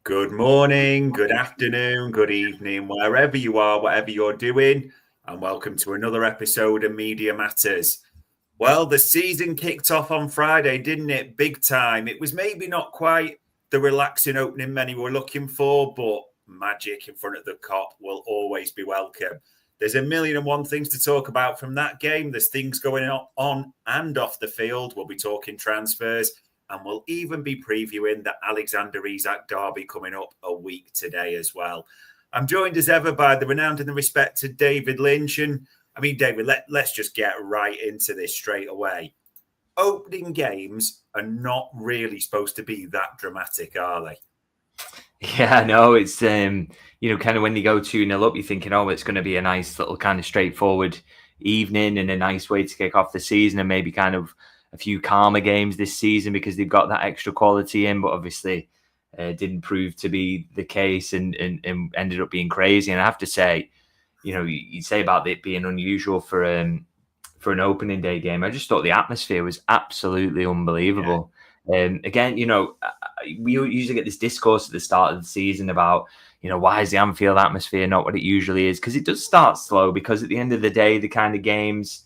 Good morning, good afternoon, good evening, wherever you are, whatever you're doing, and welcome to another episode of Media Matters. Well, the season kicked off on Friday, didn't it? Big time. It was maybe not quite the relaxing opening many were looking for, but magic in front of the Kop will always be welcome. There's a million and one things to talk about from that game. There's things going on and off the field. We'll be talking transfers. And we'll even be previewing the Alexander Isak derby coming up a week today as well. I'm joined as ever by the renowned and the respected David Lynch. And I mean, David, let's just get right into this straight away. Opening games are not really supposed to be that dramatic, are they? Yeah, no, it's, kind of when you go 2-0 up, you're thinking, oh, it's going to be a nice little kind of straightforward evening and a nice way to kick off the season and maybe kind of a few calmer games this season because they've got that extra quality in, but obviously didn't prove to be the case and ended up being crazy. And I have to say, you say about it being unusual for an opening day game. I just thought the atmosphere was absolutely unbelievable. Yeah. Again, we usually get this discourse at the start of the season about, why is the Anfield atmosphere not what it usually is? Because it does start slow, because at the end of the day, the kind of games,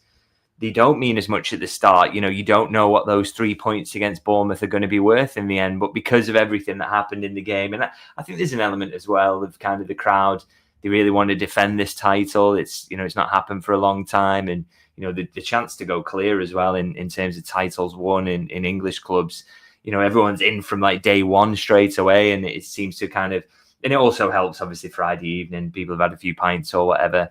they don't mean as much at the start. You don't know what those 3 points against Bournemouth are going to be worth in the end. But because of everything that happened in the game, and I think there's an element as well of kind of the crowd, they really want to defend this title. It's, it's not happened for a long time. And, the chance to go clear as well in terms of titles won in English clubs, everyone's in from like day one straight away. And it seems to kind of, and it also helps obviously Friday evening, people have had a few pints or whatever,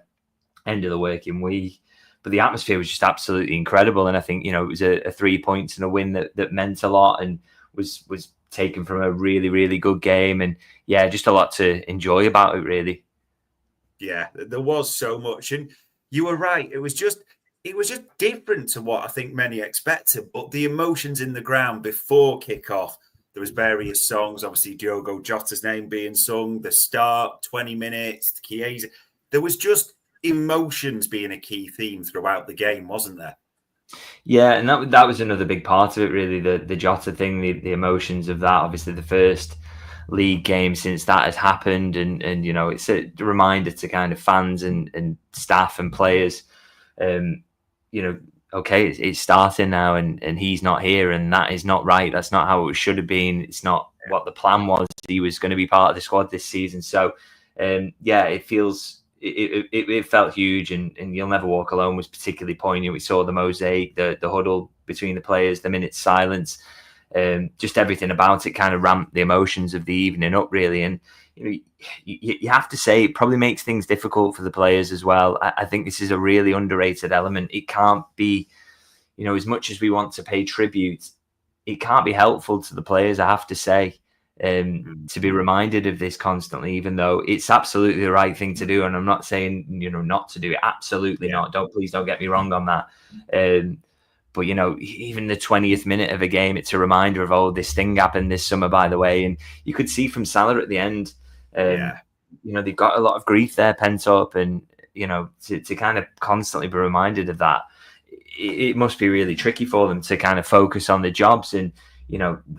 end of the working week. But the atmosphere was just absolutely incredible. And I think, it was a 3 points and a win that meant a lot and was taken from a really, really good game. And yeah, just a lot to enjoy about it, really. Yeah, there was so much. And you were right. It was just different to what I think many expected. But the emotions in the ground before kickoff, there was various songs, obviously Diogo Jota's name being sung, the start, 20 minutes, Chiesa. There was just emotions being a key theme throughout the game, wasn't there? Yeah, and that was another big part of it, really, the Jota thing, the emotions of that. Obviously, the first league game since that has happened, and it's a reminder to kind of fans and staff and players, okay, it's starting now, and he's not here, and that is not right. That's not how it should have been. It's not what the plan was. He was going to be part of the squad this season, so it feels. It felt huge, and You'll Never Walk Alone was particularly poignant. We saw the mosaic, the huddle between the players, the minute's silence, just everything about it kind of ramped the emotions of the evening up, really. And you have to say it probably makes things difficult for the players as well. I think this is a really underrated element. It can't be, as much as we want to pay tribute, it can't be helpful to the players, I have to say. To be reminded of this constantly, even though it's absolutely the right thing to do. And I'm not saying, not to do it. Absolutely not. Please don't get me wrong on that. But, even the 20th minute of a game, it's a reminder of, this thing happened this summer, by the way. And you could see from Salah at the end, they've got a lot of grief there pent up. And, to kind of constantly be reminded of that, it must be really tricky for them to kind of focus on the jobs. And,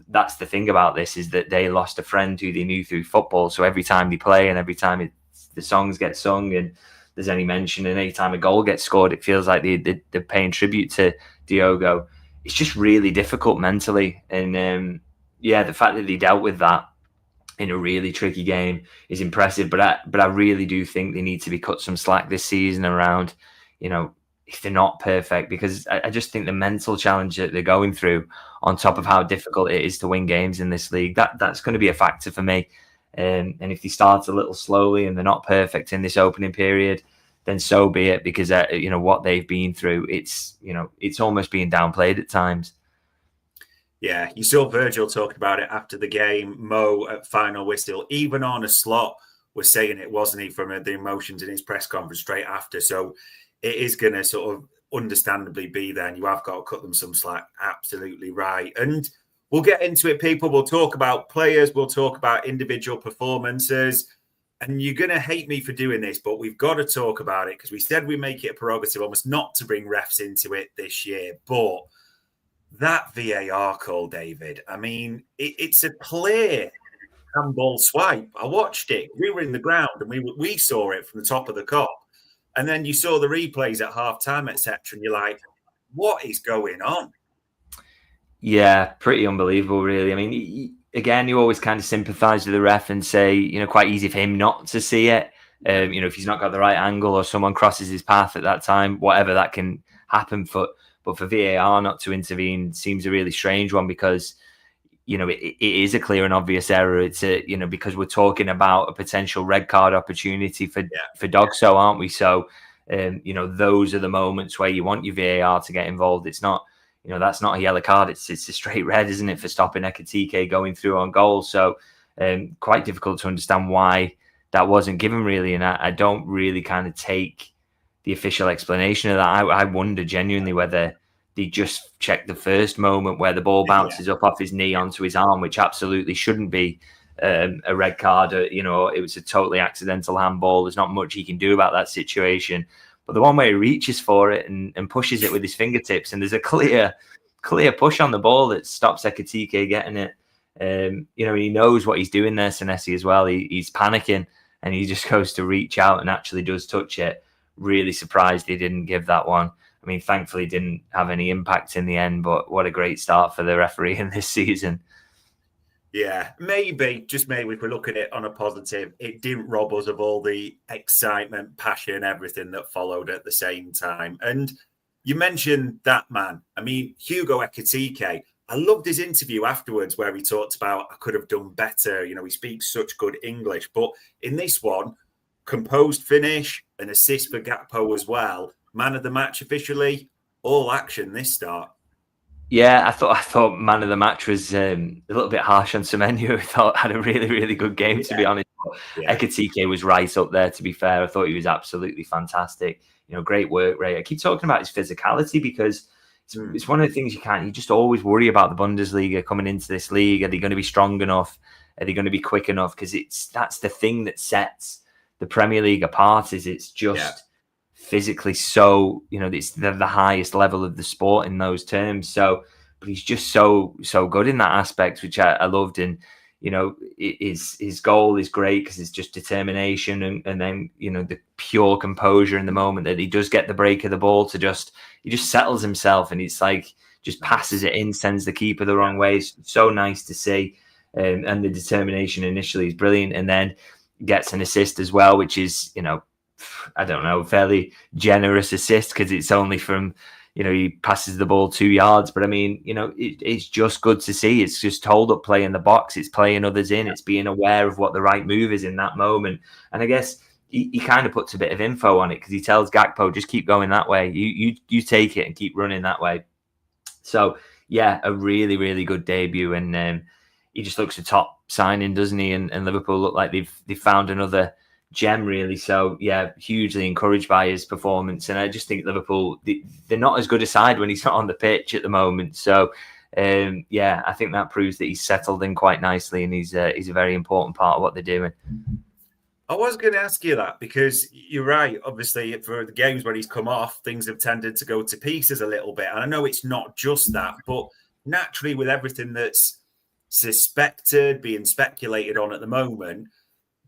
that's the thing about this, is that they lost a friend who they knew through football. So every time they play and every time the songs get sung and there's any mention and any time a goal gets scored, it feels like they're paying tribute to Diogo. It's just really difficult mentally. And the fact that they dealt with that in a really tricky game is impressive. But I really do think they need to be cut some slack this season around, if they're not perfect, because I just think the mental challenge that they're going through, on top of how difficult it is to win games in this league, that's going to be a factor for me. And if they start a little slowly and they're not perfect in this opening period, then so be it, because what they've been through, it's almost being downplayed at times. Yeah, you saw Virgil talking about it after the game. Mo at final whistle, even on a slot, was saying it, wasn't he, from the emotions in his press conference straight after. So it is going to sort of understandably be there, and you have got to cut them some slack. Absolutely right. And we'll get into it, people. We'll talk about players. We'll talk about individual performances. And you're going to hate me for doing this, but we've got to talk about it because we said we make it a prerogative almost not to bring refs into it this year. But that VAR call, David, I mean, it's a clear handball swipe. I watched it. We were in the ground and we saw it from the top of the Kop. And then you saw the replays at half time, etc. And you're like, what is going on? Yeah, pretty unbelievable, really. I mean, again, you always kind of sympathise with the ref and say, quite easy for him not to see it. If he's not got the right angle or someone crosses his path at that time, whatever, that can happen. But for VAR not to intervene seems a really strange one because, it is a clear and obvious error. It's because we're talking about a potential red card opportunity for Dogso, aren't we? So, those are the moments where you want your VAR to get involved. It's not, that's not a yellow card. It's a straight red, isn't it, for stopping Ekitike going through on goal. So, quite difficult to understand why that wasn't given, really. And I don't really kind of take the official explanation of that. I wonder genuinely whether they just checked the first moment where the ball bounces up off his knee onto his arm, which absolutely shouldn't be a red card. It was a totally accidental handball. There's not much he can do about that situation. But the one where he reaches for it and pushes it with his fingertips, and there's a clear push on the ball that stops Ekitike getting it. He knows what he's doing there, Senesi, as well. He's panicking, and he just goes to reach out and actually does touch it. Really surprised he didn't give that one. I mean, thankfully, didn't have any impact in the end, but what a great start for the referee in this season. Yeah, maybe, just maybe if we look at it on a positive, it didn't rob us of all the excitement, passion, everything that followed at the same time. And you mentioned that man. I mean, Hugo Ekitike, I loved his interview afterwards where he talked about, I could have done better. He speaks such good English. But in this one, composed finish, an assist for Gakpo as well. Man of the match officially, all action this start. Yeah, I thought man of the match was a little bit harsh on Semenyo. I thought had a really, really good game, to be honest. Yeah. Ekitike was right up there, to be fair. I thought he was absolutely fantastic. Great work rate. I keep talking about his physicality because it's one of the things you just always worry about the Bundesliga coming into this league. Are they going to be strong enough? Are they going to be quick enough? Because that's the thing that sets the Premier League apart. Is it's just physically so, it's the highest level of the sport in those terms. So, but he's just so good in that aspect, which I loved. And his goal is great because it's just determination and then the pure composure in the moment that he does get the break of the ball he just settles himself and it's like just passes it in, sends the keeper the wrong way. It's so nice to see, and the determination initially is brilliant, and then gets an assist as well, which is I don't know, fairly generous assist because it's only from, he passes the ball 2 yards. But I mean, it's just good to see. It's just hold up play in the box. It's playing others in. It's being aware of what the right move is in that moment. And I guess he kind of puts a bit of info on it because he tells Gakpo, just keep going that way. You take it and keep running that way. So, yeah, a really, really good debut. And he just looks a top signing, doesn't he? And Liverpool look like they've found another gem, really. So yeah, hugely encouraged by his performance, and I just think Liverpool, they're not as good a side when he's not on the pitch at the moment. So I think that proves that he's settled in quite nicely, and he's a very important part of what they're doing. I was going to ask you that because you're right. Obviously, for the games where he's come off, things have tended to go to pieces a little bit, and I know it's not just that, but naturally with everything that's suspected, being speculated on at the moment,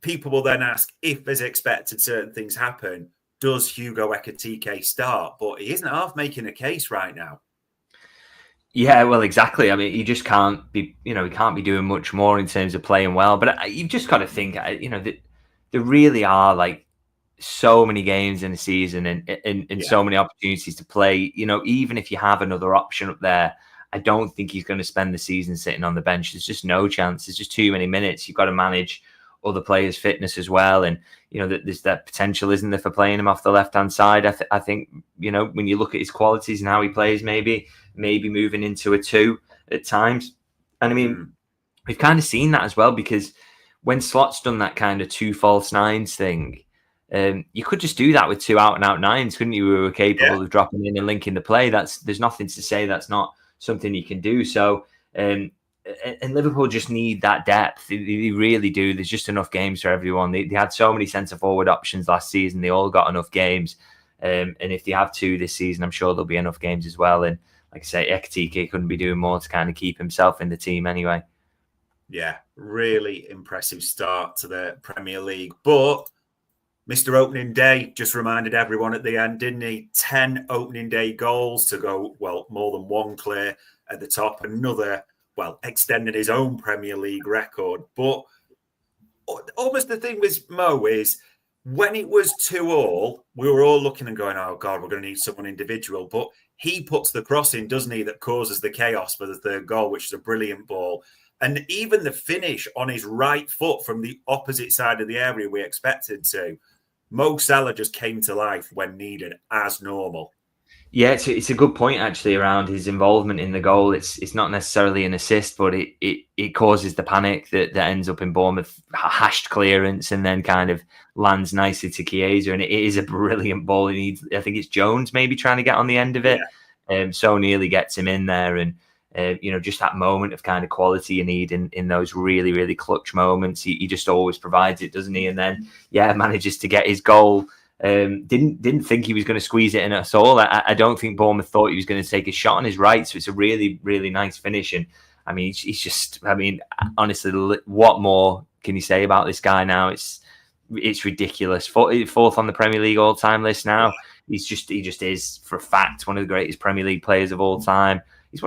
people will then ask if, as expected, certain things happen, does Hugo Ekitike start? But he isn't half making a case right now. Yeah, well, exactly. I mean, he just can't be, he can't be doing much more in terms of playing well. But you've just got to think, that there really are like so many games in a season and so many opportunities to play. Even if you have another option up there, I don't think he's going to spend the season sitting on the bench. There's just no chance. There's just too many minutes. You've got to manage other players' fitness as well, and there's that potential, isn't there, for playing him off the left-hand side. I think when you look at his qualities and how he plays, maybe moving into a 2 at times. And I mean, we've kind of seen that as well, because when Slot's done that kind of 2 false nines thing, you could just do that with 2 out-and-out 9s, couldn't you? We were capable of dropping in and linking the play. There's nothing to say that's not something you can do. So. And Liverpool just need that depth. They really do. There's just enough games for everyone. They had so many centre-forward options last season. They all got enough games. And if they have 2 this season, I'm sure there'll be enough games as well. And like I say, Ekitike couldn't be doing more to kind of keep himself in the team anyway. Yeah, really impressive start to the Premier League. But Mr. Opening Day just reminded everyone at the end, didn't he? 10 opening day goals to go, well, more than one clear at the top. Another, well, extending his own Premier League record. But almost the thing with Mo is when it was 2-2, we were all looking and going, oh, God, we're going to need someone individual. But he puts the cross in, doesn't he, that causes the chaos for the third goal, which is a brilliant ball. And even the finish on his right foot from the opposite side of the area we expected to, Mo Salah just came to life when needed as normal. Yeah, it's a good point actually around his involvement in the goal. It's not necessarily an assist, but it causes the panic that ends up in Bournemouth hashed clearance and then kind of lands nicely to Chiesa, and it is a brilliant ball. I think it's Jones maybe trying to get on the end of it, so nearly gets him in there, and just that moment of kind of quality you need in those really, really clutch moments. He just always provides it, doesn't he? And then manages to get his goal. Didn't think he was going to squeeze it in at all. I don't think Bournemouth thought he was going to take a shot on his right. So it's a really, really nice finish. And I mean, he's just, honestly, what more can you say about this guy now? It's ridiculous. Fourth on the Premier League all-time list now. He just is, for a fact, one of the greatest Premier League players of all time. He's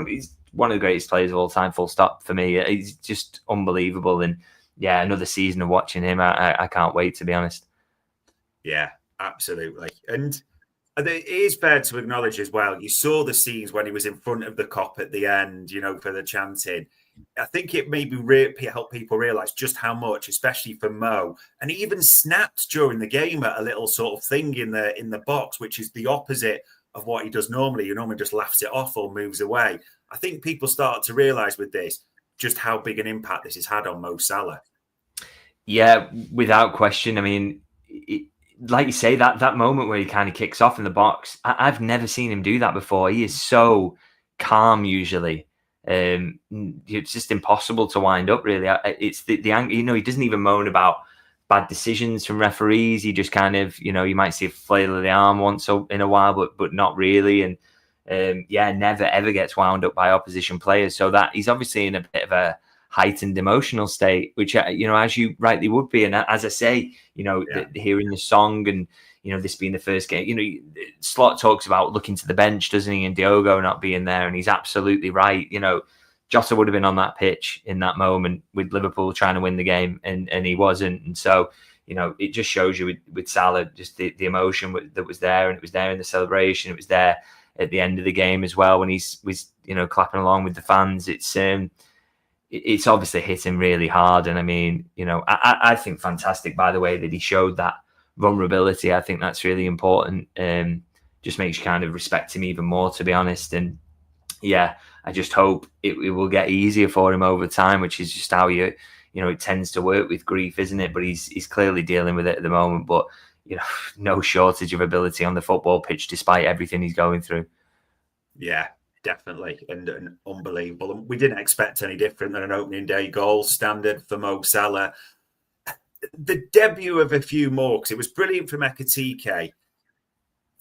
one of the greatest players of all time, full stop, for me. He's just unbelievable. And another season of watching him. I can't wait, to be honest. Yeah. Absolutely. And it is fair to acknowledge as well, you saw the scenes when he was in front of the cop at the end, for the chanting. I think it maybe helped people realise just how much, especially for Mo. And he even snapped during the game at a little sort of thing in the box, which is the opposite of what he does normally. He normally just laughs it off or moves away. I think people start to realise with this just how big an impact this has had on Mo Salah. Yeah, without question. I mean, like you say, that moment where he kind of kicks off in the box, I've never seen him do that before. He is so calm usually. It's just impossible to wind up, really. It's the angle, he doesn't even moan about bad decisions from referees. He just kind of, you might see a flail of the arm once in a while, but not really. And never ever gets wound up by opposition players. So that he's obviously in a bit of a heightened emotional state, which as you rightly would be. And as I say, hearing the song and this being the first game, Slot talks about looking to the bench, doesn't he, and Diogo not being there, and he's absolutely right. Jota would have been on that pitch in that moment with Liverpool trying to win the game, and he wasn't. And so it just shows you with Salah just the emotion that was there, and it was there in the celebration, it was there at the end of the game as well when he was clapping along with the fans. It's obviously hit him really hard. And I mean, I think fantastic, by the way, that he showed that vulnerability. I think that's really important. Just makes you kind of respect him even more, to be honest. And I just hope it will get easier for him over time, which is just how it tends to work with grief, isn't it? But he's clearly dealing with it at the moment. But, no shortage of ability on the football pitch, despite everything he's going through. Yeah. Definitely, and unbelievable. And we didn't expect any different than an opening day goal standard for Mo Salah. The debut of a few more, because it was brilliant from Ekitike.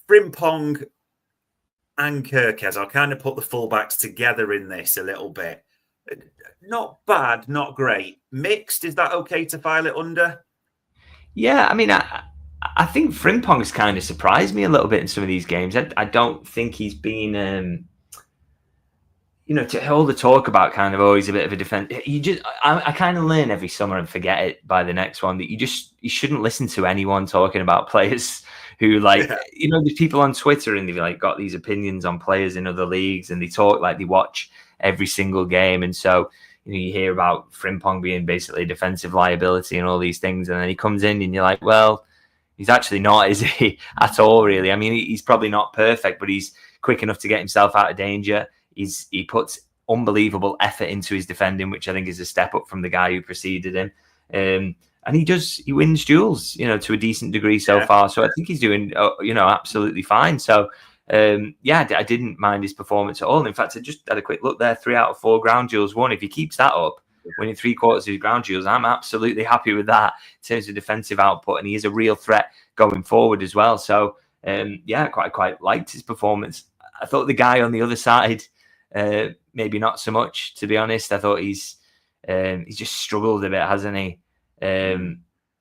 Frimpong and Kirkez, I'll kind of put the fullbacks together in this a little bit. Not bad, not great. Mixed, is that okay to file it under? Yeah, I mean, I think Frimpong's kind of surprised me a little bit in some of these games. I don't think he's been... to all the talk about kind of always a bit of a defense, I kind of learn every summer and forget it by the next one that you shouldn't listen to anyone talking about players who there's people on Twitter and they've got these opinions on players in other leagues and they talk like they watch every single game. And so, you hear about Frimpong being basically a defensive liability and all these things. And then he comes in and you're like, well, he's actually not, is he, at all, really? I mean, he's probably not perfect, but he's quick enough to get himself out of danger. He puts unbelievable effort into his defending, which I think is a step up from the guy who preceded him. And he wins duels, to a decent degree so far. So I think he's doing, absolutely fine. So, I didn't mind his performance at all. In fact, I just had a quick look there, 3 out of 4 ground duels won. If he keeps that up, winning 3/4 of his ground duels, I'm absolutely happy with that in terms of defensive output. And he is a real threat going forward as well. So, quite liked his performance. I thought the guy on the other side, maybe not so much, to be honest. I thought he's He's just struggled a bit, hasn't he?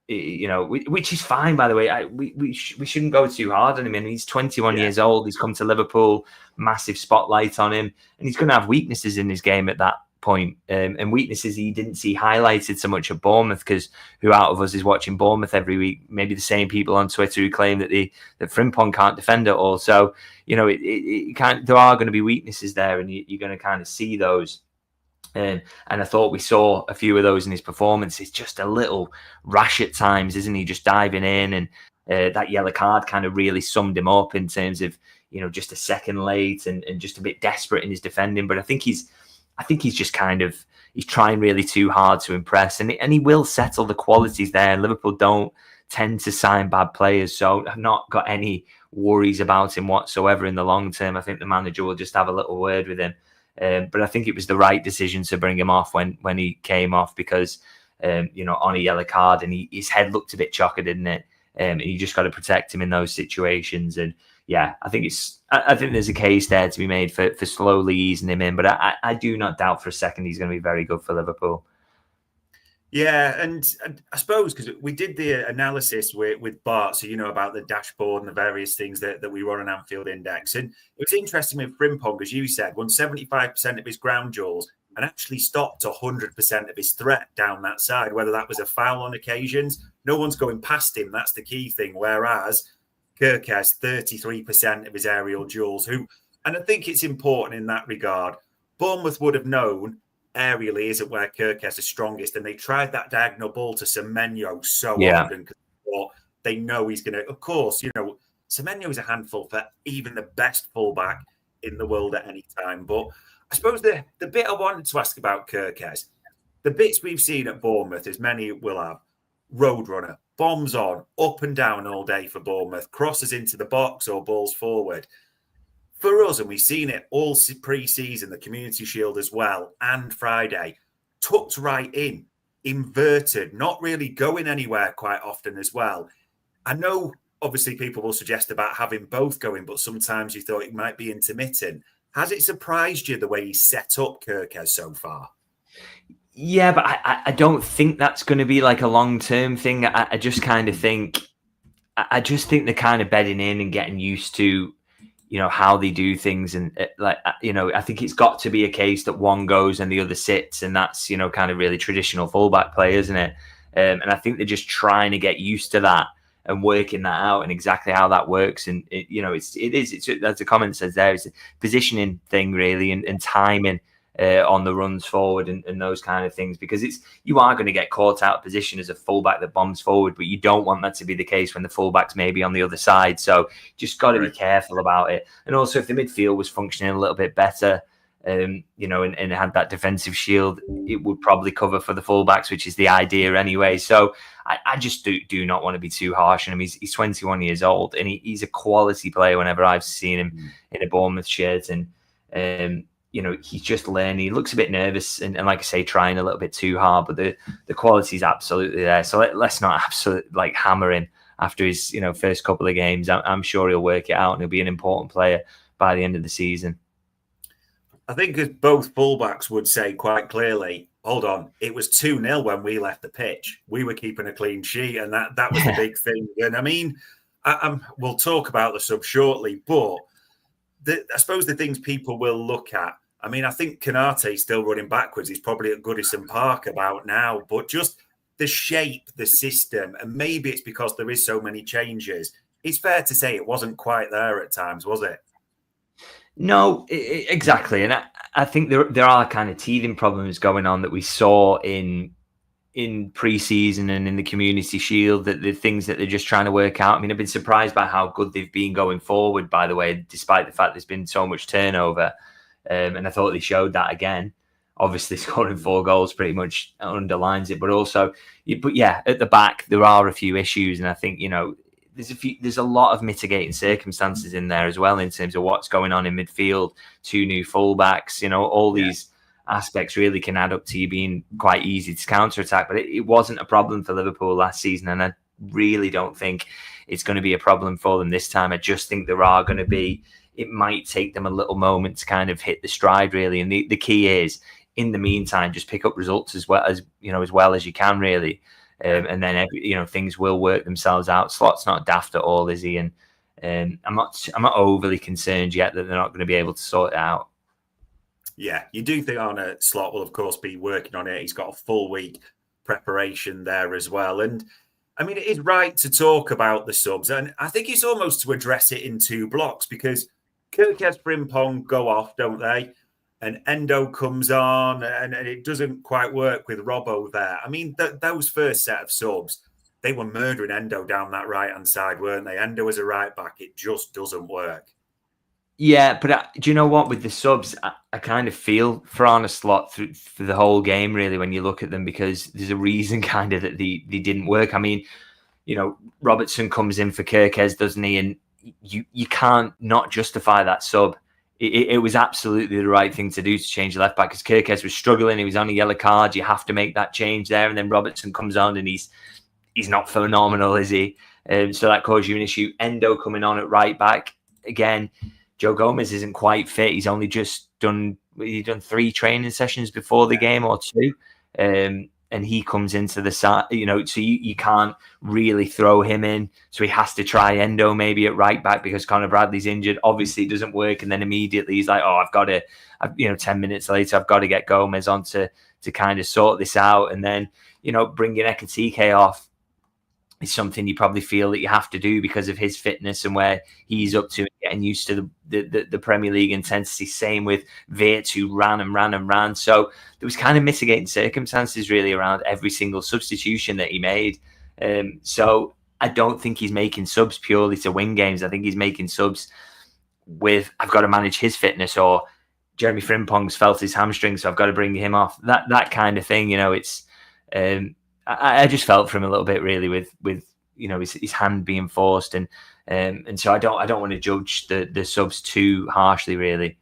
Which is fine, by the way. We shouldn't go too hard on him. And he's 21 years old. He's come to Liverpool, massive spotlight on him, and he's going to have weaknesses in his game at that point, and weaknesses he didn't see highlighted so much at Bournemouth, because who out of us is watching Bournemouth every week? Maybe the same people on Twitter who claim that that Frimpong can't defend it all. So it can't. There are going to be weaknesses there, and you're going to kind of see those. And I thought we saw a few of those in his performance. He's just a little rash at times, isn't he? Just diving in, and that yellow card kind of really summed him up in terms of just a second late and just a bit desperate in his defending. But I think he's just he's trying really too hard to impress, and he will settle. The qualities there. Liverpool don't tend to sign bad players, so I've not got any worries about him whatsoever in the long term. I think the manager will just have a little word with him. But I think it was the right decision to bring him off when he came off, because on a yellow card, and his head looked a bit chocker, didn't it? And you just got to protect him in those situations. And yeah, I think there's a case there to be made for slowly easing him in. But I do not doubt for a second he's going to be very good for Liverpool. Yeah, and I suppose because we did the analysis with Bart, so about the dashboard and the various things that we run on Anfield Index. And it was interesting with Frimpong, as you said, won 75% of his ground duels and actually stopped 100% of his threat down that side, whether that was a foul on occasions. No one's going past him. That's the key thing. Whereas Kirk has 33% of his aerial duels, and I think it's important in that regard. Bournemouth would have known aerially isn't where Kirkes is strongest, and they tried that diagonal ball to Semenyo so often because they know he's going to. Of course, Semenyo is a handful for even the best fullback in the world at any time. But I suppose the bit I wanted to ask about Kirkes, the bits we've seen at Bournemouth, as many will have, roadrunner, bombs on, up and down all day for Bournemouth, crosses into the box or balls forward. For us, and we've seen it all pre-season, the Community Shield as well, and Friday, tucked right in, inverted, not really going anywhere quite often as well. I know, obviously, people will suggest about having both going, but sometimes you thought it might be intermittent. Has it surprised you the way he's set up Kirkes so far? Yeah, but I don't think that's going to be like a long-term thing. I just kind of think, they're kind of bedding in and getting used to how they do things. And I think it's got to be a case that one goes and the other sits, and that's, kind of really traditional fullback play, isn't it? And I think they're just trying to get used to that and working that out and exactly how that works. And it's as the comment says there, it's a positioning thing really, and timing on the runs forward and those kind of things, because you are going to get caught out of position as a fullback that bombs forward, but you don't want that to be the case when the fullback's maybe on the other side. So just got to be careful about it. And also, if the midfield was functioning a little bit better, and had that defensive shield, it would probably cover for the fullbacks, which is the idea anyway. So I just do not want to be too harsh on him. He's 21 years old, and he's a quality player whenever I've seen him in a Bournemouth shirt. And he's just learning. He looks a bit nervous and like I say, trying a little bit too hard, but the quality is absolutely there. So let's not absolutely hammer him after his first couple of games. I'm sure he'll work it out, and he'll be an important player by the end of the season. I think as both fullbacks would say quite clearly, hold on, it was 2-0 when we left the pitch. We were keeping a clean sheet, and that was the big thing. And I mean, we'll talk about the sub shortly, but I suppose the things people will look at, I mean, I think Konate is still running backwards. He's probably at Goodison Park about now, but just the shape, the system, and maybe it's because there is so many changes. It's fair to say it wasn't quite there at times, was it? No, exactly. And I think there are kind of teething problems going on that we saw in pre-season and in the Community Shield, that the things that they're just trying to work out. I mean, I've been surprised by how good they've been going forward, by the way, despite the fact there's been so much turnover. And I thought they showed that again. Obviously, scoring 4 goals pretty much underlines it. But also, at the back, there are a few issues. And I think, there's a lot of mitigating circumstances in there as well in terms of what's going on in midfield, 2 new fullbacks, all these aspects really can add up to you being quite easy to counter-attack. But it wasn't a problem for Liverpool last season, and I really don't think it's going to be a problem for them this time. I just think there are going to be, it might take them a little moment to kind of hit the stride really. And the key is in the meantime, just pick up results as well as you can, really. And then things will work themselves out. Slot's not daft at all, is he? And I'm not overly concerned yet that they're not going to be able to sort it out. Yeah, you do think Arne Slot will, of course, be working on it. He's got a full week preparation there as well. And I mean, it is right to talk about the subs. And I think it's almost to address it in two blocks, because Kirkes, Frimpong go off, don't they? And Endo comes on, and it doesn't quite work with Robbo there. I mean, those first set of subs, they were murdering Endo down that right-hand side, weren't they? Endo as a right-back, it just doesn't work. Yeah, but do you know what? With the subs, I kind of feel for Arne Slot for the whole game, really, when you look at them, because there's a reason kind of that they didn't work. I mean, Robertson comes in for Kirkes, doesn't he? And you can't not justify that sub. It was absolutely the right thing to do to change the left back, because Kirkes was struggling. He was on a yellow card. You have to make that change there. And then Robertson comes on and he's not phenomenal, is he? So that caused you an issue. Endo coming on at right back. Again, Joe Gomez isn't quite fit. He's only just done 3 training sessions before the game, or 2. And he comes into the side, so you can't really throw him in. So he has to try Endo maybe at right back because Conor Bradley's injured. Obviously, it doesn't work. And then immediately he's like, oh, I've got to, 10 minutes later, I've got to get Gomez on to kind of sort this out. And then, bringing Ekitike off is something you probably feel that you have to do because of his fitness and where he's up to, getting used to the Premier League intensity. Same with Wirtz, who ran and ran and ran. So there was kind of mitigating circumstances really around every single substitution that he made. So I don't think he's making subs purely to win games. I think he's making subs with, I've got to manage his fitness, or Jeremy Frimpong's felt his hamstring, so I've got to bring him off. That kind of thing, it's... I just felt for him a little bit, really, with his hand being forced, and so I don't want to judge the subs too harshly, really.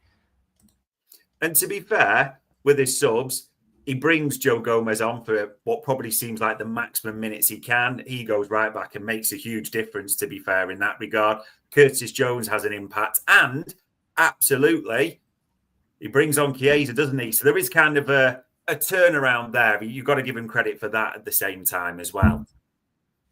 And to be fair, with his subs, he brings Joe Gomez on for what probably seems like the maximum minutes he can. He goes right back and makes a huge difference, to be fair, in that regard. Curtis Jones has an impact, and absolutely, he brings on Chiesa, doesn't he? So there is kind of a turnaround there. You've got to give him credit for that at the same time as well.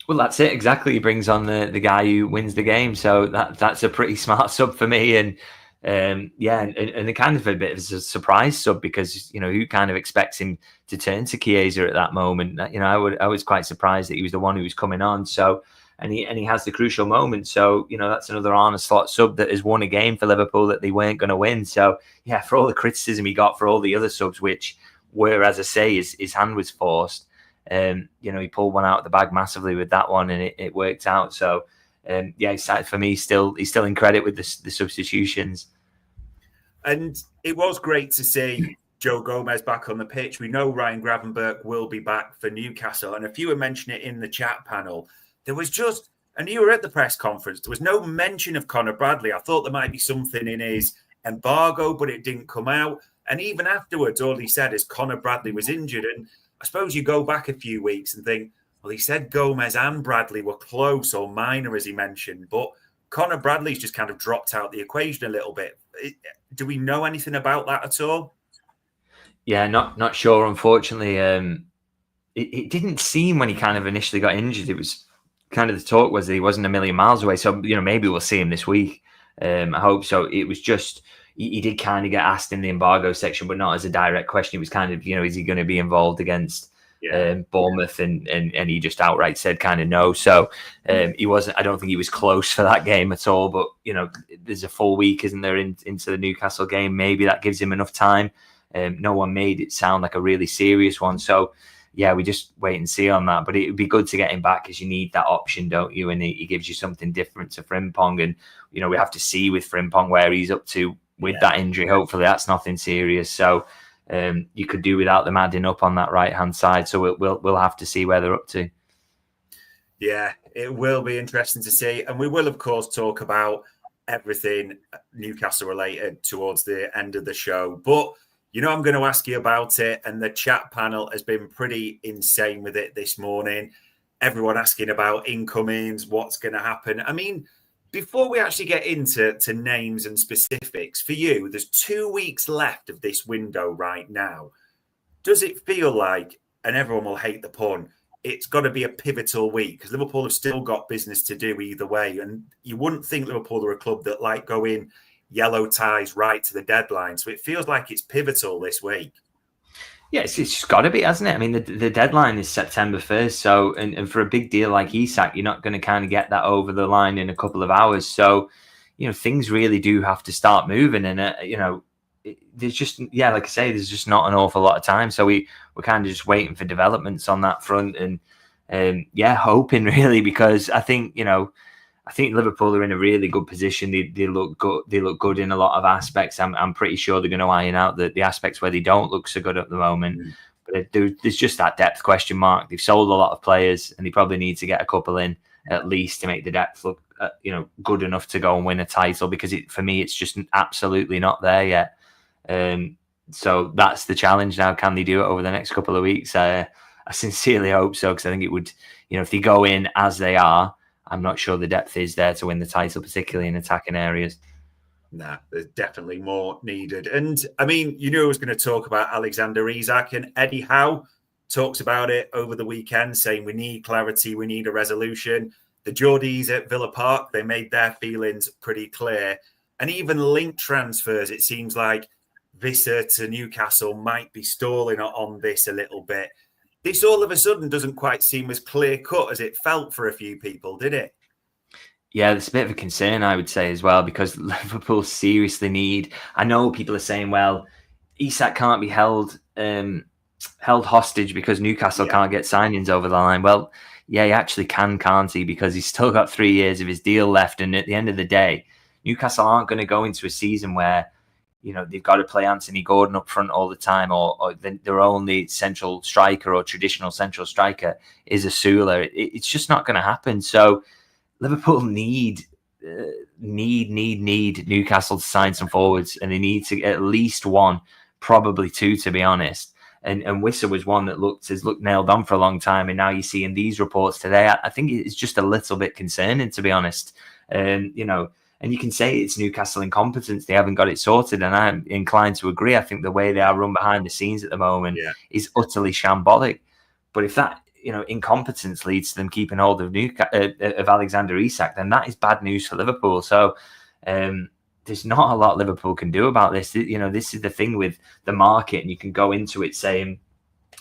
Well, that's it. Exactly. He brings on the guy who wins the game. So that's a pretty smart sub for me. And and a kind of a bit of a surprise sub, because, who kind of expects him to turn to Chiesa at that moment? I was quite surprised that he was the one who was coming on. So, and he has the crucial moment. So, that's another Arne Slot sub that has won a game for Liverpool that they weren't going to win. So, yeah, for all the criticism he got for all the other subs, which where, as I say, his hand was forced, he pulled one out of the bag massively with that one, and it worked out. So, for me, he's still in credit with the substitutions. And it was great to see Joe Gomez back on the pitch. We know Ryan Gravenberch will be back for Newcastle, and a few were mentioning it in the chat panel. There was just, and you were at the press conference, there was no mention of Conor Bradley. I thought there might be something in his embargo, but it didn't come out. And even afterwards, all he said is Conor Bradley was injured. And I suppose you go back a few weeks and think, well, he said Gomez and Bradley were close or minor, as he mentioned. But Conor Bradley's just kind of dropped out the equation a little bit. Do we know anything about that at all? Yeah, not sure, unfortunately. It didn't seem when he kind of initially got injured. It was kind of the talk was that he wasn't a million miles away. So, maybe we'll see him this week. I hope so. It was just... He did kind of get asked in the embargo section, but not as a direct question. It was kind of, is he going to be involved against Bournemouth? And he just outright said kind of no. So he wasn't, I don't think he was close for that game at all. But, there's a full week, isn't there, into the Newcastle game? Maybe that gives him enough time. No one made it sound like a really serious one. So, yeah, we just wait and see on that. But it would be good to get him back, because you need that option, don't you? And he gives you something different to Frimpong. And, we have to see with Frimpong where he's up to with that injury. Hopefully that's nothing serious. So you could do without them adding up on that right-hand side. So we'll have to see where they're up to. Yeah, it will be interesting to see. And we will, of course, talk about everything Newcastle related towards the end of the show. But, I'm going to ask you about it. And the chat panel has been pretty insane with it this morning. Everyone asking about incomings, what's going to happen. I mean, before we actually get into names and specifics, for you, there's 2 weeks left of this window right now. Does it feel like, and everyone will hate the pun, it's got to be a pivotal week because Liverpool have still got business to do either way. And you wouldn't think Liverpool are a club that like go in yellow ties right to the deadline. So it feels like it's pivotal this week. Yeah, it's got to be, hasn't it? I mean, the deadline is September 1st. So, and for a big deal like Isak, you're not going to kind of get that over the line in a couple of hours. So, things really do have to start moving. And, there's just, like I say, there's just not an awful lot of time. So we're kind of just waiting for developments on that front and, hoping really, because I think Liverpool are in a really good position. They look good. They look good in a lot of aspects. I'm pretty sure they're going to iron out the aspects where they don't look so good at the moment. But there's just that depth question mark. They've sold a lot of players, and they probably need to get a couple in at least to make the depth look, good enough to go and win a title. Because for me, it's just absolutely not there yet. So that's the challenge now. Can they do it over the next couple of weeks? I sincerely hope so, because I think it would. If they go in as they are, I'm not sure the depth is there to win the title, particularly in attacking areas. Nah, there's definitely more needed. And I mean, I was going to talk about Alexander Isak, and Eddie Howe talks about it over the weekend, saying we need clarity, we need a resolution. The Geordies at Villa Park, they made their feelings pretty clear. And even link transfers, it seems like Visser to Newcastle might be stalling on this a little bit. This all of a sudden doesn't quite seem as clear cut as it felt for a few people, did it? Yeah, it's a bit of a concern, I would say, as well, because Liverpool seriously need. I know people are saying, well, Isak can't be held hostage because Newcastle can't get signings over the line. Well, yeah, he actually can, can't he? Because he's still got 3 years of his deal left. And at the end of the day, Newcastle aren't going to go into a season where they've got to play Anthony Gordon up front all the time, or their only central striker or traditional central striker is a Sula. It's just not going to happen. So Liverpool need Newcastle to sign some forwards, and they need to at least one, probably two, to be honest. And Wissa was one that has looked nailed on for a long time, and now you see in these reports today, I think it's just a little bit concerning, to be honest. And you can say it's Newcastle incompetence. They haven't got it sorted. And I'm inclined to agree. I think the way they are run behind the scenes at the moment is utterly shambolic. But if that, incompetence leads to them keeping hold of Alexander Isak, then that is bad news for Liverpool. So there's not a lot Liverpool can do about this. This is the thing with the market. And you can go into it saying,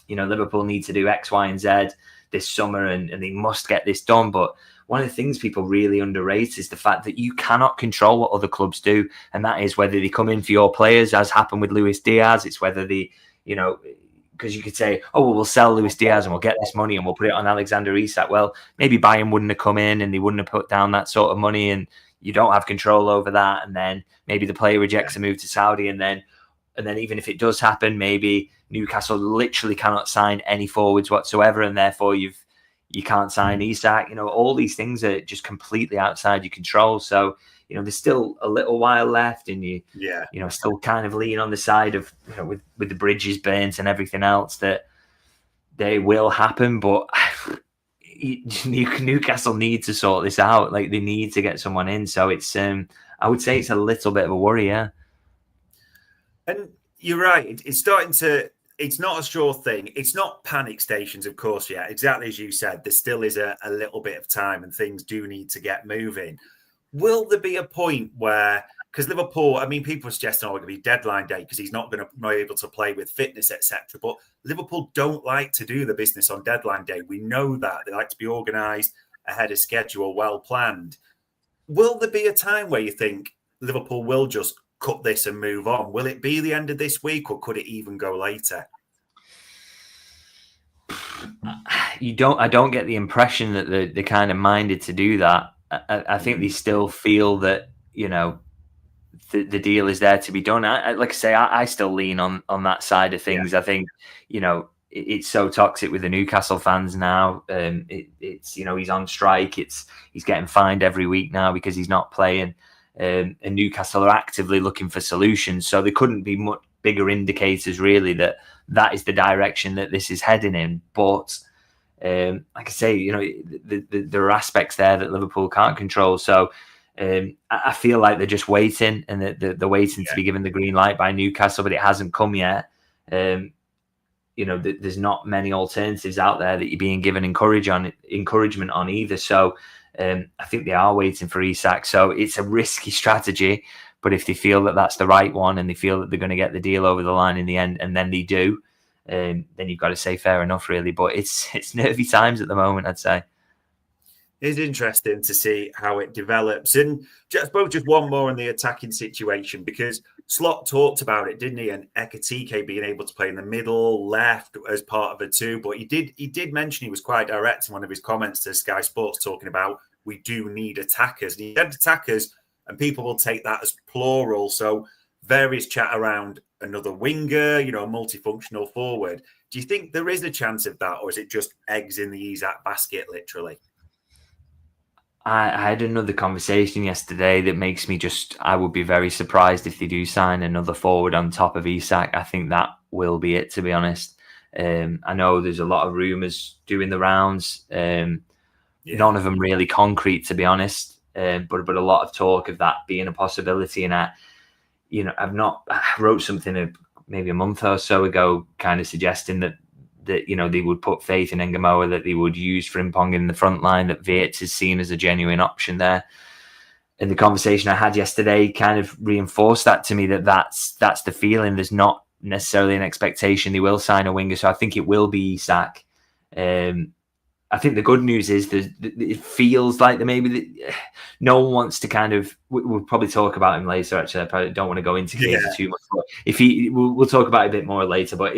Liverpool need to do X, Y, and Z this summer and they must get this done. But one of the things people really underrate is the fact that you cannot control what other clubs do. And that is whether they come in for your players, as happened with Luis Diaz. It's whether they, because you could say, oh, well, we'll sell Luis Diaz and we'll get this money and we'll put it on Alexander Isak. Well, maybe Bayern wouldn't have come in and they wouldn't have put down that sort of money, and you don't have control over that. And then maybe the player rejects a move to Saudi. And then even if it does happen, maybe Newcastle literally cannot sign any forwards whatsoever. And therefore you can't sign Isak. All these things are just completely outside your control. So, there's still a little while left, and you still kind of lean on the side of, with the bridges burnt and everything else, that they will happen. But Newcastle need to sort this out. Like, they need to get someone in. So it's, I would say it's a little bit of a worry, yeah. And you're right. It's starting to. It's not a sure thing. It's not panic stations, of course, yet. Exactly as you said, there still is a little bit of time and things do need to get moving. Will there be a point where, because Liverpool, I mean, people are suggesting, it's going to be deadline day because he's not going to be able to play with fitness, etc. But Liverpool don't like to do the business on deadline day. We know that. They like to be organised, ahead of schedule, well planned. Will there be a time where you think Liverpool will just cut this and move on? Will it be the end of this week, or could it even go later? I don't get the impression that they're kind of minded to do that. I think they still feel that, the deal is there to be done. Like I say, I still lean on that side of things. I think, it's so toxic with the Newcastle fans now. It's he's on strike. He's getting fined every week now because he's not playing. And Newcastle are actively looking for solutions. So there couldn't be much bigger indicators, really, that is the direction that this is heading in. But like I say, there are aspects there that Liverpool can't control. So I feel like they're just waiting, and they're waiting to be given the green light by Newcastle, but it hasn't come yet. there's not many alternatives out there that you're being given encouragement on either. So I think they are waiting for Isak. So it's a risky strategy, but if they feel that that's the right one and they feel that they're going to get the deal over the line in the end, and then they do, then you've got to say fair enough, really. But it's nervy times at the moment, I'd say. It's interesting to see how it develops. And I suppose just one more on the attacking situation, because Slot talked about it, didn't he? And Ekatike being able to play in the middle, left as part of a two. But he did mention, he was quite direct in one of his comments to Sky Sports, talking about we do need attackers. And he said attackers, and people will take that as plural. So various chat around another winger, a multifunctional forward. Do you think there is a chance of that, or is it just eggs in the Isak basket, literally? I had another conversation yesterday that makes me I would be very surprised if they do sign another forward on top of Isak. I think that will be it, to be honest. I know there's a lot of rumours doing the rounds. None of them really concrete, to be honest. But a lot of talk of that being a possibility. And I wrote something maybe a month or so ago, kind of suggesting that they would put faith in Ngamoa, that they would use Frimpong in the front line, that Wirtz is seen as a genuine option there. And the conversation I had yesterday kind of reinforced that to me, that's the feeling. There's not necessarily an expectation they will sign a winger, so I think it will be Isak. I think the good news is that it feels like no one wants to kind of. We'll probably talk about him later. Actually, I probably don't want to go into Guehi too much. But we'll talk about it a bit more later. But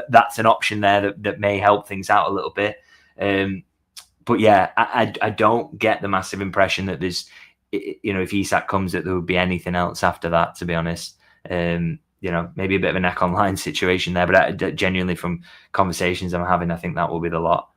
that's an option there that may help things out a little bit. But yeah, I don't get the massive impression that there's, if Isak comes, that there would be anything else after that. To be honest, maybe a bit of a neck on line situation there. But genuinely, from conversations I'm having, I think that will be the lot.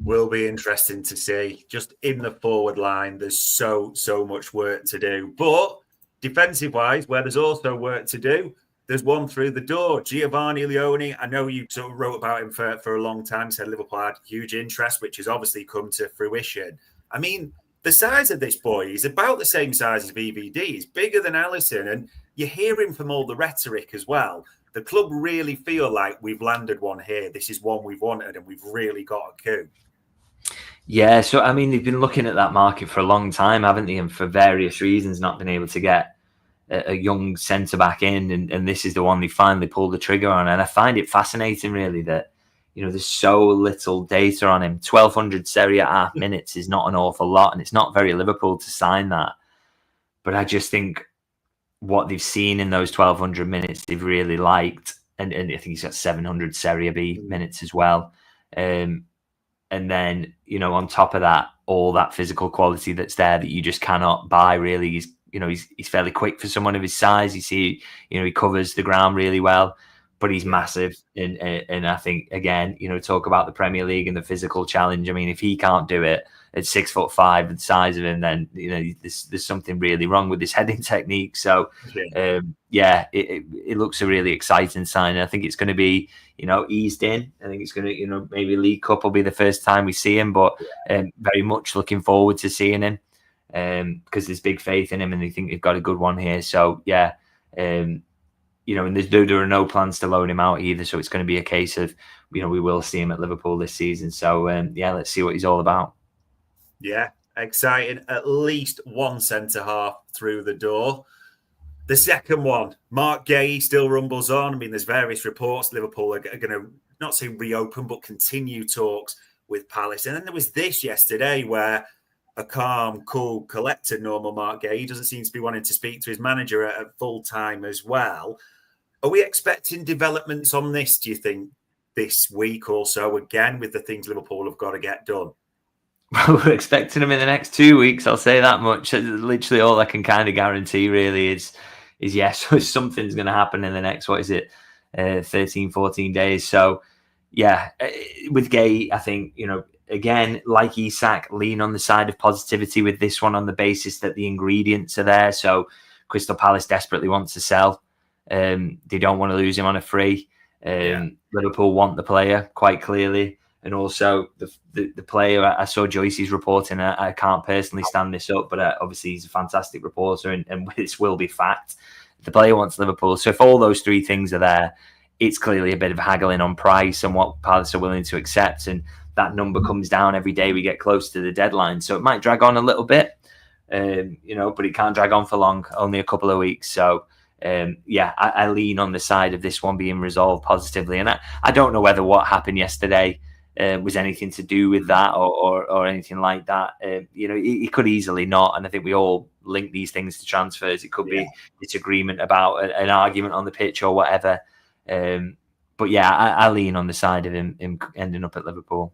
Will be interesting to see. Just in the forward line, there's so much work to do. But defensive-wise, where there's also work to do, there's one through the door. Giovanni Leone, I know you sort of wrote about him for a long time, said Liverpool had huge interest, which has obviously come to fruition. I mean, the size of this boy is about the same size as VVD. He's bigger than Alisson, and you're hearing from all the rhetoric as well. The club really feel like we've landed one here. This is one we've wanted, and we've really got a coup. Yeah, so I mean, they've been looking at that market for a long time, haven't they? And for various reasons, not been able to get a young centre back in, and this is the one they finally pulled the trigger on. And I find it fascinating, really, that there's so little data on him. 1,200 Serie A minutes is not an awful lot, and it's not very Liverpool to sign that. But I just think what they've seen in those 1,200 minutes, they've really liked, and I think he's got 700 Serie B minutes as well. And then, on top of that, all that physical quality that's there that you just cannot buy, really. He's fairly quick for someone of his size. You see, he covers the ground really well, but he's massive. And I think, again, talk about the Premier League and the physical challenge. I mean, if he can't do it at 6'5", the size of him, then, there's something really wrong with his heading technique. So, it looks a really exciting sign. I think it's going to be, eased in. I think it's going to, maybe League Cup will be the first time we see him, but very much looking forward to seeing him because there's big faith in him and they think they've got a good one here. So, and there are no plans to loan him out either. So it's going to be a case of, we will see him at Liverpool this season. So, let's see what he's all about. Yeah, exciting. At least one centre-half through the door. The second one, Mark Guehi still rumbles on. I mean, there's various reports Liverpool are going to, not say reopen, but continue talks with Palace. And then there was this yesterday where a calm, cool, collected, normal Mark Guehi doesn't seem to be wanting to speak to his manager at full time as well. Are we expecting developments on this, do you think, this week or so, again, with the things Liverpool have got to get done? Well, we're expecting them in the next 2 weeks, I'll say that much. Literally all I can kind of guarantee really is yes, something's going to happen in the next, 13, 14 days. So, with Guehi, I think, again, like Isak, lean on the side of positivity with this one on the basis that the ingredients are there. So Crystal Palace desperately wants to sell. They don't want to lose him on a free. Liverpool want the player quite clearly. And also the player, I saw Joyce's reporting, I can't personally stand this up, but obviously he's a fantastic reporter and this will be fact. The player wants Liverpool. So if all those three things are there, it's clearly a bit of haggling on price and what Palace are willing to accept. And that number comes down every day we get close to the deadline. So it might drag on a little bit, but it can't drag on for long, only a couple of weeks. So, I lean on the side of this one being resolved positively. And I don't know whether what happened yesterday was anything to do with that or anything like that. It could easily not. And I think we all link these things to transfers. It could be disagreement about an argument on the pitch or whatever. I lean on the side of him ending up at Liverpool.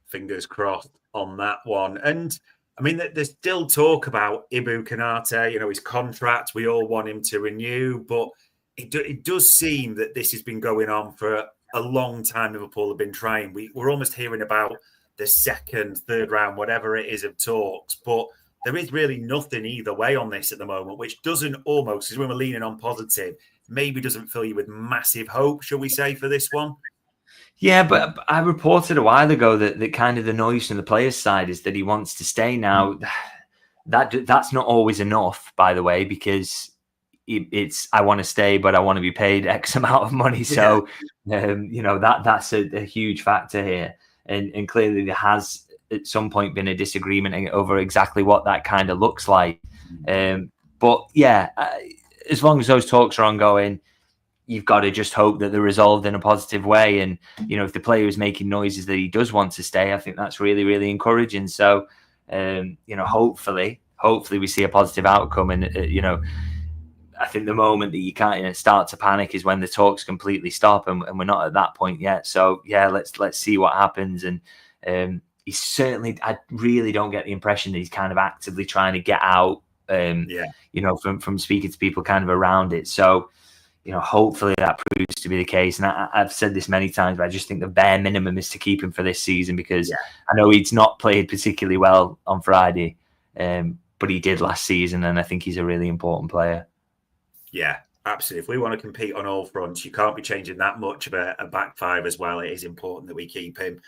Fingers crossed on that one. And I mean, there's still talk about Konate, his contract. We all want him to renew, but it does seem that this has been going on for a long time. Liverpool have been trying. We're almost hearing about the second, third round, whatever it is, of talks, but there is really nothing either way on this at the moment, which doesn't almost, because when we're leaning on positive, maybe doesn't fill you with massive hope, shall we say, for this one? Yeah, but I reported a while ago that kind of the noise from the players' side is that he wants to stay now. That's not always enough, by the way, because it's I want to stay, but I want to be paid X amount of money. So, that's a huge factor here. And clearly there has at some point been a disagreement over exactly what that kind of looks like. As long as those talks are ongoing, you've got to just hope that they're resolved in a positive way. And, if the player is making noises that he does want to stay, I think that's really, really encouraging. So, hopefully we see a positive outcome. And, I think the moment that you can't start to panic is when the talks completely stop. And we're not at that point yet. So, let's see what happens. And he's certainly, I really don't get the impression that he's kind of actively trying to get out, from speaking to people kind of around it. So, hopefully that proves to be the case. And I've said this many times, but I just think the bare minimum is to keep him for this season, because I know he's not played particularly well on Friday, but he did last season, and I think he's a really important player. Yeah, absolutely. If we want to compete on all fronts, you can't be changing that much of a back five as well. It is important that we keep him.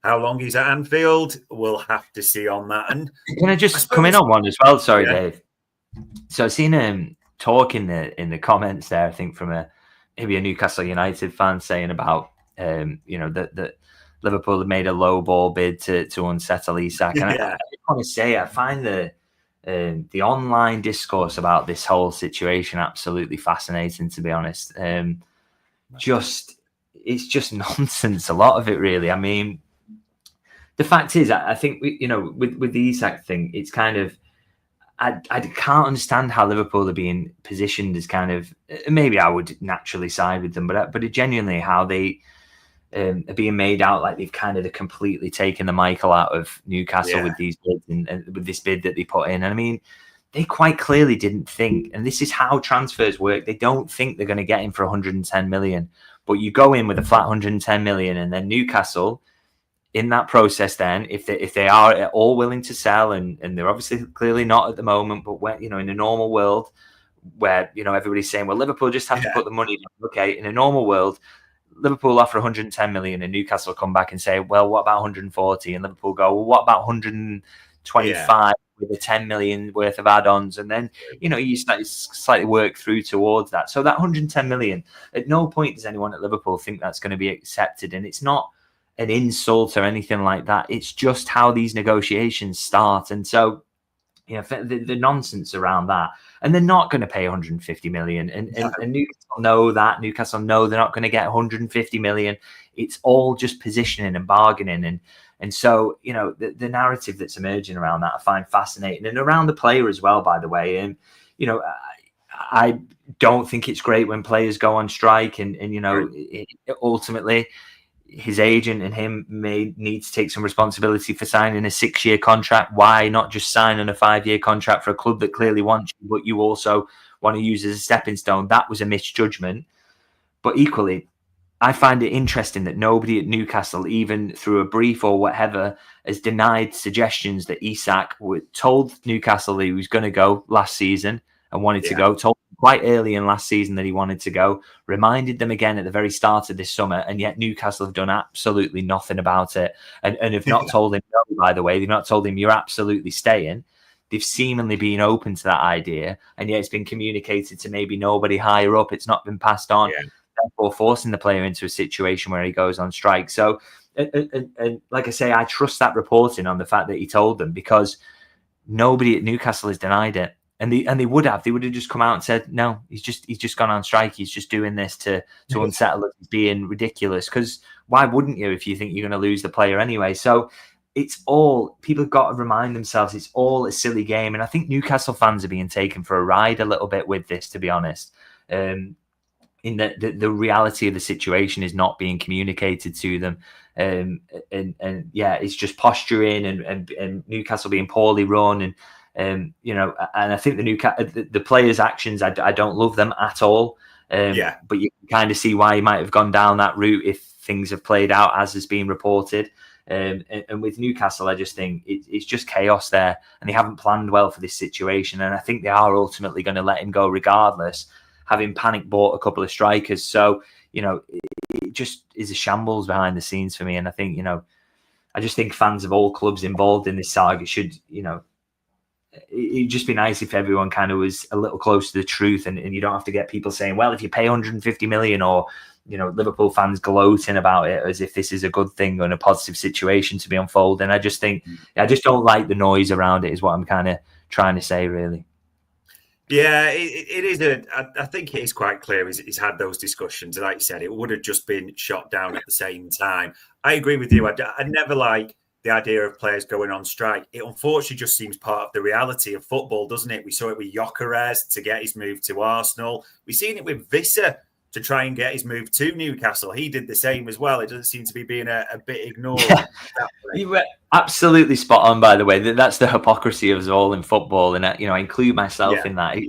How long he's at Anfield, we'll have to see on that. And can I just come in on one as well? Sorry, Dave. So I've seen him talk in the comments there, I think from maybe a Newcastle United fan saying about that Liverpool have made a low ball bid to unsettle Isak. And I just want to say I find the online discourse about this whole situation absolutely fascinating, to be honest. It's just nonsense, a lot of it, really. I mean, the fact is, I think with the Isak thing, it's kind of, I can't understand how Liverpool are being positioned as kind of, maybe I would naturally side with them, but genuinely how they are being made out like they've kind of completely taken the Michael out of Newcastle with these bids and with this bid that they put in. And I mean, they quite clearly didn't think, and this is how transfers work, they don't think they're going to get him for 110 million, but you go in with a flat 110 million, and then Newcastle, in that process, then if they are at all willing to sell, and they're obviously clearly not at the moment, but when in a normal world where everybody's saying, well, Liverpool just have to put the money down. Okay, in a normal world, Liverpool offer 110 million, and Newcastle come back and say, well, what about 140? And Liverpool go, well, what about 125 with a 10 million worth of add-ons? And then you slightly work through towards that. So that 110 million, at no point does anyone at Liverpool think that's going to be accepted, and it's not an insult or anything like that. It's just how these negotiations start. And so, the nonsense around that, and they're not going to pay 150 million. And Newcastle know that. Newcastle know they're not going to get 150 million. It's all just positioning and bargaining. And so, the narrative that's emerging around that I find fascinating, and around the player as well, by the way. And, I don't think it's great when players go on strike, and ultimately, his agent and him may need to take some responsibility for signing a 6-year contract. Why not just sign on a 5-year contract for a club that clearly wants you, but you also want to use as a stepping stone? That was a misjudgment. But equally, I find it interesting that nobody at Newcastle, even through a brief or whatever, has denied suggestions that Isak told Newcastle that he was going to go last season and wanted to go, told them quite early in last season that he wanted to go, reminded them again at the very start of this summer, and yet Newcastle have done absolutely nothing about it, and have not told him no, by the way. They've not told him you're absolutely staying. They've seemingly been open to that idea, and yet it's been communicated to maybe nobody higher up. It's not been passed on. therefore forcing the player into a situation where he goes on strike. So, and like I say, I trust that reporting on the fact that he told them, because nobody at Newcastle has denied it. And they would have just come out and said, no, he's just gone on strike. He's just doing this to unsettle us, being ridiculous. Because why wouldn't you if you think you're going to lose the player anyway? So it's all, people have got to remind themselves, it's all a silly game. And I think Newcastle fans are being taken for a ride a little bit with this, to be honest. In that the reality of the situation is not being communicated to them. And yeah, it's just posturing and Newcastle being poorly run. And I think the players' actions, I don't love them at all. But you can kind of see why he might have gone down that route if things have played out as has been reported. And with Newcastle, I just think it's just chaos there, and they haven't planned well for this situation. And I think they are ultimately going to let him go regardless, having panic bought a couple of strikers. So, it just is a shambles behind the scenes for me. And I think, I just think fans of all clubs involved in this saga should, it'd just be nice if everyone kind of was a little close to the truth, and you don't have to get people saying, well, if you pay 150 million, or Liverpool fans gloating about it as if this is a good thing and a positive situation to be unfolding. I just think I just don't like the noise around it, is what I'm kind of trying to say, really. Yeah, it is. I think it is quite clear he's had those discussions. Like you said, it would have just been shot down at the same time. I agree with you. I never like the idea of players going on strike. It unfortunately just seems part of the reality of football, doesn't it? We saw it with Gyökeres to get his move to Arsenal. We've seen it with Visser to try and get his move to Newcastle. He did the same as well. It doesn't seem to be being a bit ignored. Yeah. You were absolutely spot on, by the way. That's the hypocrisy of us all in football. And, I include myself in that.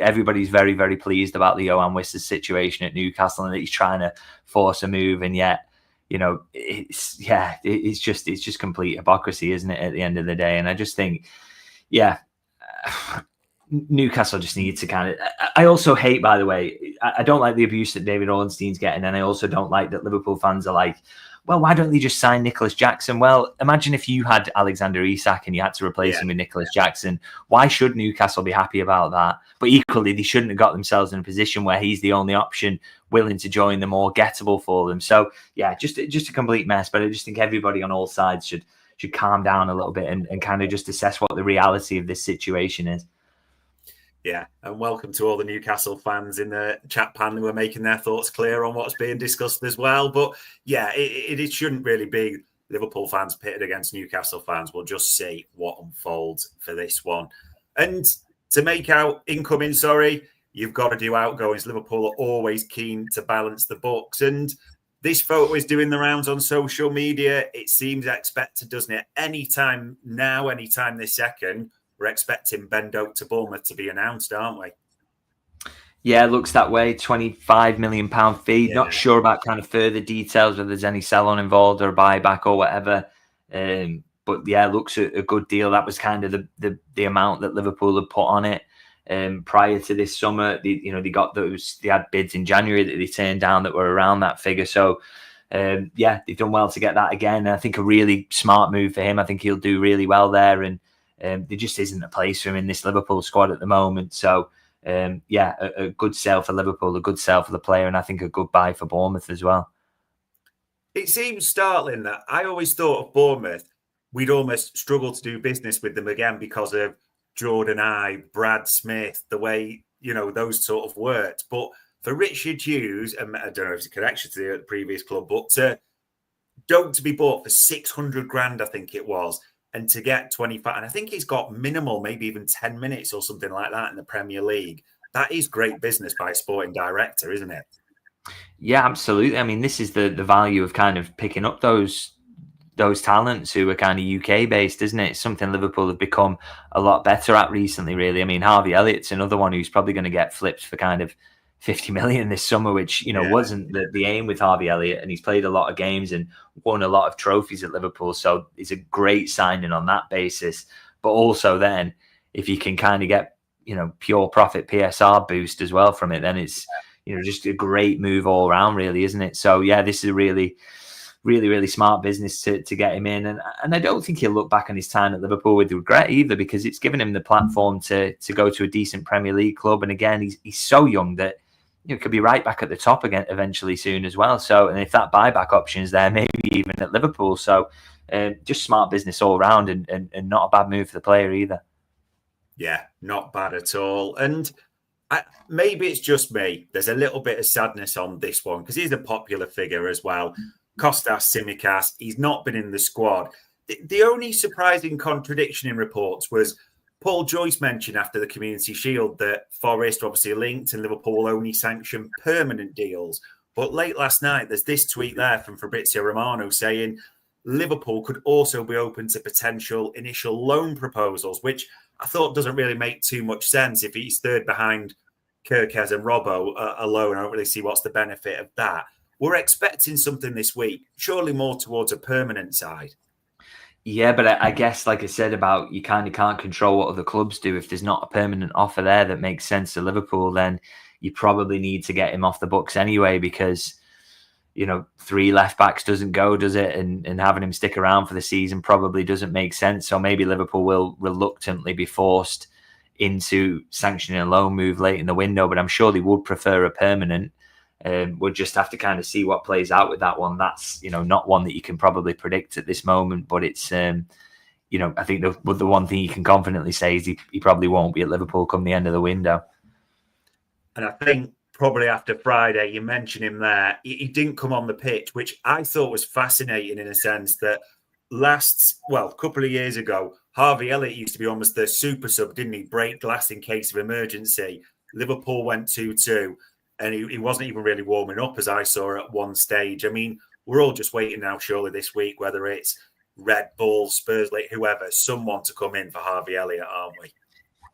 Everybody's very, very pleased about the Johan Wissa's situation at Newcastle and that he's trying to force a move. And yet, it's just complete hypocrisy, isn't it, at the end of the day? And I just think, Newcastle just needs to kind of... I also hate, by the way, I don't like the abuse that David Ornstein's getting, and I also don't like that Liverpool fans are like, well, why don't they just sign Nicholas Jackson? Well, imagine if you had Alexander Isak and you had to replace him with Nicholas Jackson. Why should Newcastle be happy about that? But equally, they shouldn't have got themselves in a position where he's the only option willing to join them or gettable for them. So, just a complete mess. But I just think everybody on all sides should calm down a little bit and kind of just assess what the reality of this situation is. Yeah, and welcome to all the Newcastle fans in the chat panel who are making their thoughts clear on what's being discussed as well. But it shouldn't really be Liverpool fans pitted against Newcastle fans. We'll just see what unfolds for this one. And to make out incoming, you've got to do outgoings. Liverpool are always keen to balance the books. And this photo is doing the rounds on social media. It seems expected, doesn't it? Anytime now, anytime this second, we're expecting Ben Doak to Bournemouth to be announced, aren't we? Yeah, it looks that way. £25 million fee. Not sure about kind of further details, whether there's any sell-on involved or buyback or whatever. But yeah, it looks a good deal. That was kind of the amount that Liverpool had put on it prior to this summer. They had bids in January that they turned down that were around that figure. So they've done well to get that again. And I think a really smart move for him. I think he'll do really well there. And there just isn't a place for him in this Liverpool squad at the moment. So, a good sell for Liverpool, a good sell for the player, and I think a good buy for Bournemouth as well. It seems startling that I always thought of Bournemouth, we'd almost struggle to do business with them again because of Jordan Ibe, Brad Smith, the way, those sort of worked. But for Richard Hughes, and I don't know if it's a connection to the previous club, but to be bought for 600 grand, I think it was, and to get 25, and I think he's got minimal, maybe even 10 minutes or something like that in the Premier League. That is great business by a sporting director, isn't it? Yeah, absolutely. I mean, this is the value of kind of picking up those talents who are kind of UK based, isn't it? It's something Liverpool have become a lot better at recently, really. I mean, Harvey Elliott's another one who's probably going to get flipped for kind of 50 million this summer, which, wasn't the aim with Harvey Elliott. And he's played a lot of games and won a lot of trophies at Liverpool. So it's a great signing on that basis. But also then, if you can kind of get, pure profit PSR boost as well from it, then it's, just a great move all around, really, isn't it? So, yeah, this is a really, really, really smart business to get him in. And I don't think he'll look back on his time at Liverpool with regret either, because it's given him the platform to go to a decent Premier League club. And again, he's so young that, could be right back at the top again eventually soon as well. So, and if that buyback option is there, maybe even at Liverpool. So, just smart business all round, and not a bad move for the player either. Yeah, not bad at all. And maybe it's just me. There's a little bit of sadness on this one because he's a popular figure as well. Kostas Tsimikas, he's not been in the squad. The only surprising contradiction in reports was Paul Joyce mentioned after the Community Shield that Forest obviously linked and Liverpool will only sanction permanent deals. But late last night, there's this tweet there from Fabrizio Romano saying Liverpool could also be open to potential initial loan proposals, which I thought doesn't really make too much sense. If he's third behind Kirkez and Robbo alone, I don't really see what's the benefit of that. We're expecting something this week, surely more towards a permanent side. Yeah, but I guess, like I said, about you kind of can't control what other clubs do. If there's not a permanent offer there that makes sense to Liverpool, then you probably need to get him off the books anyway, because 3 left backs doesn't go, does it? And having him stick around for the season probably doesn't make sense. So maybe Liverpool will reluctantly be forced into sanctioning a loan move late in the window, but I'm sure they would prefer a permanent. We'll just have to kind of see what plays out with that one. That's not one that you can probably predict at this moment, but it's I think the one thing you can confidently say is he probably won't be at Liverpool come the end of the window. And I think probably after Friday, you mentioned him there. He didn't come on the pitch, which I thought was fascinating in a sense that a couple of years ago, Harvey Elliott used to be almost the super sub, didn't he? Break glass in case of emergency. Liverpool went 2-2. And he wasn't even really warming up, as I saw at one stage. I mean, we're all just waiting now, surely, this week, whether it's Red Bull, Spurs, whoever, someone to come in for Harvey Elliott, aren't we?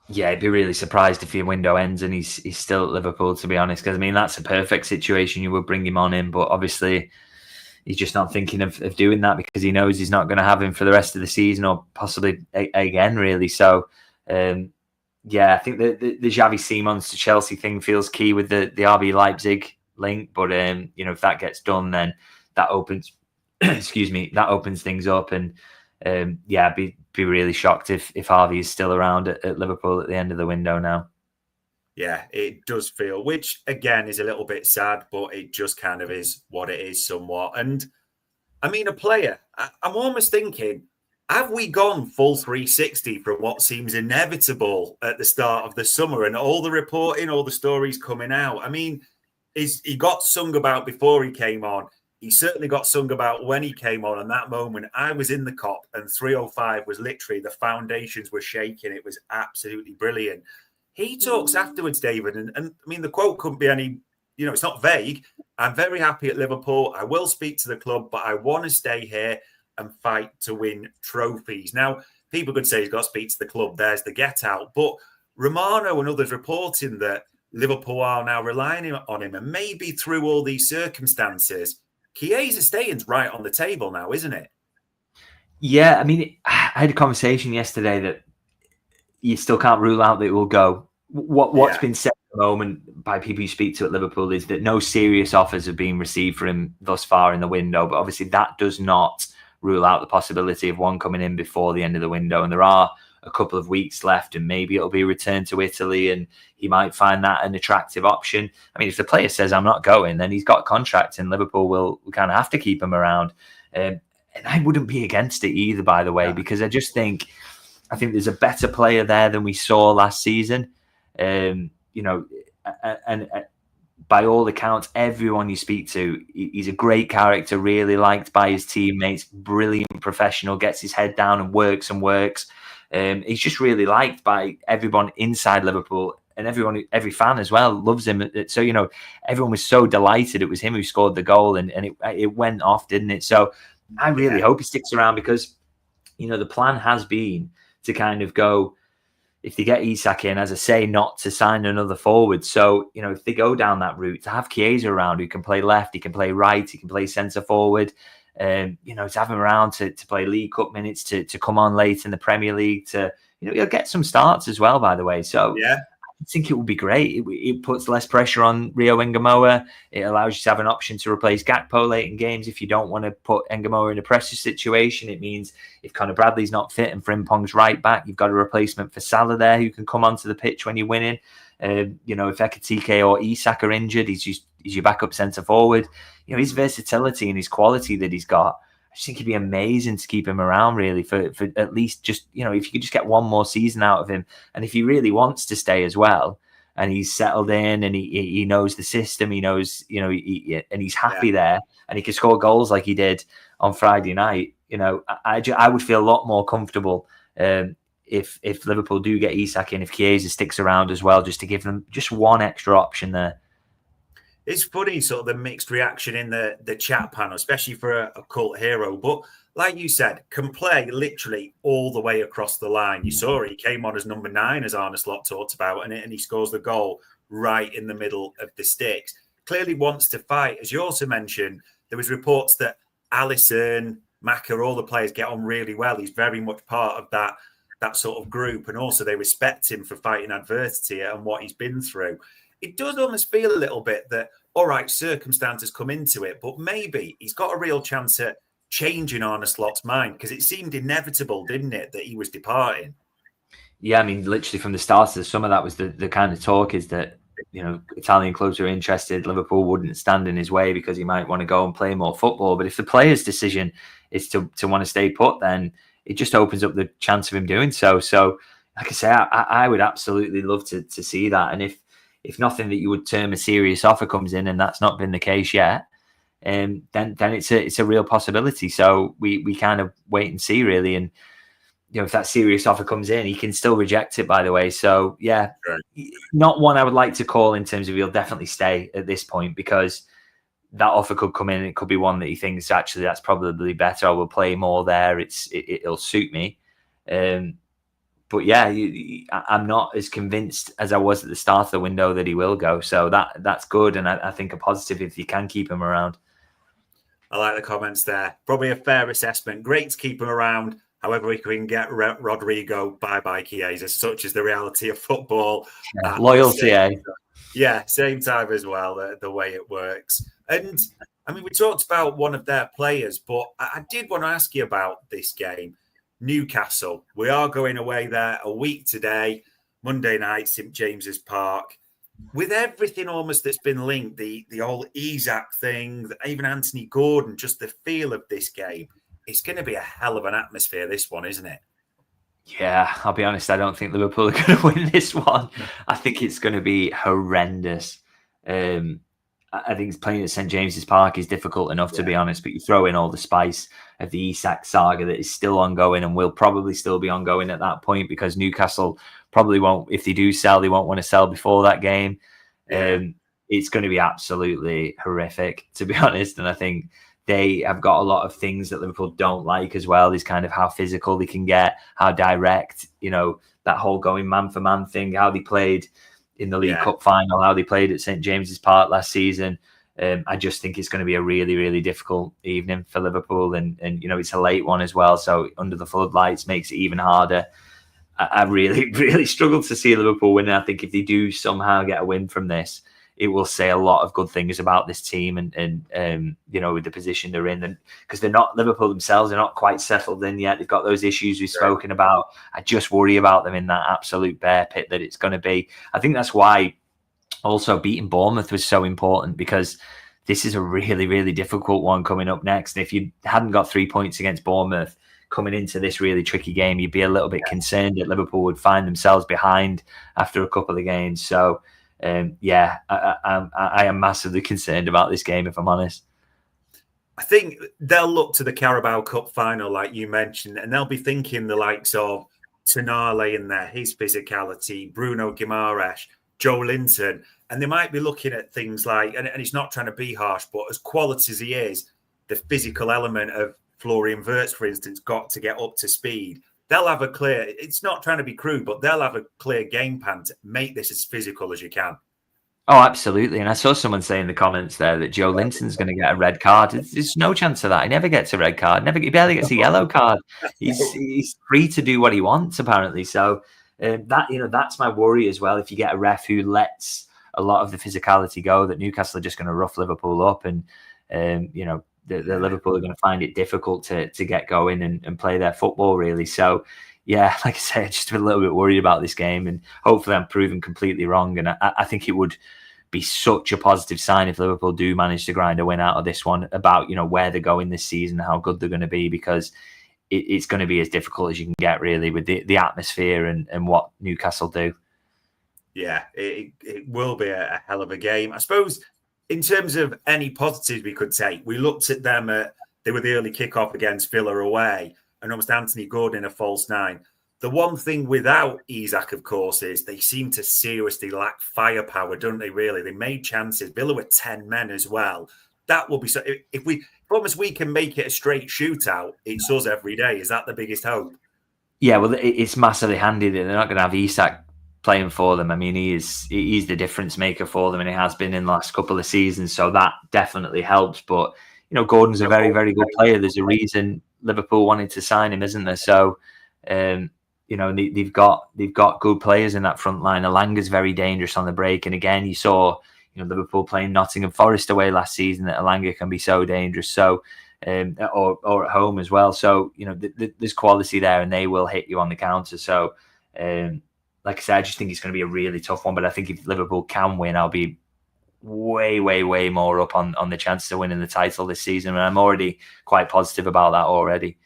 Yeah, I'd be really surprised if your window ends and he's still at Liverpool, to be honest, because, I mean, that's a perfect situation. You would bring him on in, but obviously he's just not thinking of doing that because he knows he's not going to have him for the rest of the season or possibly again, really. So, yeah, I think the Xavi Simons to Chelsea thing feels key with the RB Leipzig link. But, if that gets done, then that opens, that opens things up. And, I'd be really shocked if Harvey is still around at Liverpool at the end of the window now. Yeah, it does feel, which again is a little bit sad, but it just kind of is what it is somewhat. And I mean, a player, I'm almost thinking, have we gone full 360 from what seems inevitable at the start of the summer and all the reporting, all the stories coming out? I mean, he got sung about before he came on. He certainly got sung about when he came on. And that moment, I was in the COP and 305 was literally, the foundations were shaking. It was absolutely brilliant. He talks afterwards, David, and I mean, the quote couldn't be any, it's not vague. I'm very happy at Liverpool. I will speak to the club, but I want to stay here and fight to win trophies. Now, people could say he's got to speak to the club. There's the get out. But Romano and others reporting that Liverpool are now relying on him. And maybe through all these circumstances, Chiesa staying's right on the table now, isn't it? Yeah, I mean, I had a conversation yesterday that you still can't rule out that it will go. What's been said at the moment by people you speak to at Liverpool is that no serious offers have been received for him thus far in the window. But obviously that does not rule out the possibility of one coming in before the end of the window. And there are a couple of weeks left and maybe it'll be returned to Italy and he might find that an attractive option. I mean, if the player says, I'm not going, then he's got a contract and Liverpool will kind of have to keep him around. And I wouldn't be against it either, by the way, because I think there's a better player there than we saw last season. And by all accounts, everyone you speak to, he's a great character, really liked by his teammates, brilliant professional, gets his head down and works. He's just really liked by everyone inside Liverpool and every fan as well loves him. So, everyone was so delighted it was him who scored the goal and it went off, didn't it? So I really hope he sticks around because, the plan has been to kind of go, if they get Isak in, as I say, not to sign another forward. So, if they go down that route, to have Chiesa around who can play left, he can play right, he can play centre forward, to have him around to play League Cup minutes, to come on late in the Premier League, he'll get some starts as well, by the way. So, think it would be great. It puts less pressure on Rio Ngamoa. It allows you to have an option to replace Gakpo late in games if you don't want to put Ngamoa in a pressure situation. It means if Conor Bradley's not fit and Frimpong's right back, you've got a replacement for Salah there who can come onto the pitch when you're winning. If Ekitike or Isak are injured, he's your backup centre forward. His versatility and his quality that he's got, I just think it'd be amazing to keep him around, really, for at least just, if you could just get one more season out of him. And if he really wants to stay as well, and he's settled in and he knows the system, he knows, and he's happy there, and he can score goals like he did on Friday night, I would feel a lot more comfortable if Liverpool do get Isak in, if Chiesa sticks around as well, just to give them just one extra option there. It's funny, sort of the mixed reaction in the chat panel, especially for a cult hero. But like you said, can play literally all the way across the line. You saw it. He came on as number 9, as Arne Slot talked about, and he scores the goal right in the middle of the sticks. Clearly wants to fight. As you also mentioned, there was reports that Alisson, Maka, all the players get on really well. He's very much part of that sort of group. And also they respect him for fighting adversity and what he's been through. It does almost feel a little bit that, all right, circumstances come into it, but maybe he's got a real chance at changing Arne Slot's mind, because it seemed inevitable, didn't it, that he was departing? Yeah, I mean, literally from the start of the summer, that was the kind of talk, is that, Italian clubs are interested. Liverpool wouldn't stand in his way because he might want to go and play more football. But if the player's decision is to want to stay put, then it just opens up the chance of him doing so. So, like I say, I would absolutely love to see that. And if nothing that you would term a serious offer comes in, and that's not been the case yet, then it's a real possibility. So we kind of wait and see, really. And if that serious offer comes in, he can still reject it, by the way. So yeah, right. Not one I would like to call in terms of he'll definitely stay at this point, because that offer could come in. It could be one that he thinks actually that's probably better. I will play more there. It'll suit me. But yeah, I'm not as convinced as I was at the start of the window that he will go. So that's good, and I think a positive if you can keep him around. I like the comments there. Probably a fair assessment. Great to keep him around. However, we can get Rodrigo, bye-bye Chiesa. Such is the reality of football. Yeah, loyalty, Yeah, same time as well, the way it works. And, I mean, we talked about one of their players, but I did want to ask you about this game. Newcastle. We are going away there a week today, Monday night, St James's Park. With everything almost that's been linked, the whole Isak thing, even Anthony Gordon, just the feel of this game, it's going to be a hell of an atmosphere, this one, isn't it? Yeah, I'll be honest, I don't think Liverpool are going to win this one. I think it's going to be horrendous. I think playing at St James's Park is difficult enough, to be honest, but you throw in all the spice of the Isak saga that is still ongoing and will probably still be ongoing at that point, because Newcastle probably won't, if they do sell, they won't want to sell before that game. It's going to be absolutely horrific, to be honest. And I think they have got a lot of things that Liverpool don't like as well, is kind of how physical they can get, how direct, that whole going man for man thing, how they played in the League Cup final, how they played at St James's Park last season. I just think it's going to be a really, really difficult evening for Liverpool. And it's a late one as well. So under the floodlights makes it even harder. I really, really struggle to see Liverpool win. I think if they do somehow get a win from this, it will say a lot of good things about this team and with the position they're in. And because Liverpool themselves are not quite settled in yet. They've got those issues we've spoken about. I just worry about them in that absolute bear pit that it's going to be. I think that's why also beating Bournemouth was so important, because this is a really, really difficult one coming up next. And if you hadn't got 3 points against Bournemouth coming into this really tricky game, you'd be a little bit concerned that Liverpool would find themselves behind after a couple of games. So, I am massively concerned about this game, if I'm honest. I think they'll look to the Carabao Cup final, like you mentioned, and they'll be thinking the likes of Tonali in there, his physicality, Bruno Guimaraes, Joe Linton, and they might be looking at things like, and he's not trying to be harsh, but as quality as he is, the physical element of Florian Wirtz, for instance, got to get up to speed. They'll have it's not trying to be crude, but they'll have a clear game plan to make this as physical as you can. Oh, absolutely. And I saw someone say in the comments there that Joe Linton's going to get a red card. There's no chance of that. He never gets a red card. He barely gets a yellow card. He's free to do what he wants, apparently. So, That's my worry as well. If you get a ref who lets a lot of the physicality go, that Newcastle are just going to rough Liverpool up, and the Liverpool are going to find it difficult to get going and play their football, really. So, yeah, like I said, just a little bit worried about this game, and hopefully I'm proven completely wrong. And I think it would be such a positive sign if Liverpool do manage to grind a win out of this one, about where they're going this season, how good they're going to be, because it's going to be as difficult as you can get, really, with the atmosphere and what Newcastle do. Yeah, it will be a hell of a game. I suppose in terms of any positives we could take, we looked at them they were the early kickoff against Villa away, and almost Anthony Gordon a false nine. The one thing without Isak, of course, is they seem to seriously lack firepower, don't they, really? They made chances. Villa were 10 men as well. That will be so. If we can make it a straight shootout, it's us every day. Is that the biggest hope? Yeah, well, it's massively handy that they're not going to have Isak playing for them. I mean, he's the difference maker for them, and he has been in the last couple of seasons, so that definitely helps. But Gordon's a very, very good player. There's a reason Liverpool wanted to sign him, isn't there? So, they've got good players in that front line. Elanga's very dangerous on the break, and again, you saw Liverpool playing Nottingham Forest away last season, that Elanga can be so dangerous. So, or at home as well. So there's quality there, and they will hit you on the counter. So, like I said, I just think it's going to be a really tough one. But I think if Liverpool can win, I'll be way, way, way more up on the chances of winning the title this season. And I'm already quite positive about that already.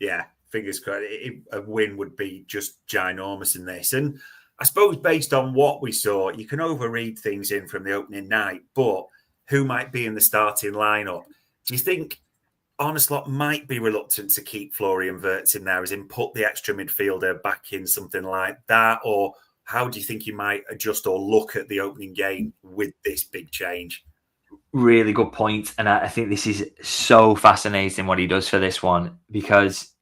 Yeah, fingers crossed. A win would be just ginormous in this. And I suppose based on what we saw, you can overread things in from the opening night, but who might be in the starting lineup? Do you think Arne Slot might be reluctant to keep Florian Wirtz in there, as in put the extra midfielder back in, something like that? Or how do you think he might adjust or look at the opening game with this big change? Really good point. And I think this is so fascinating what he does for this one, because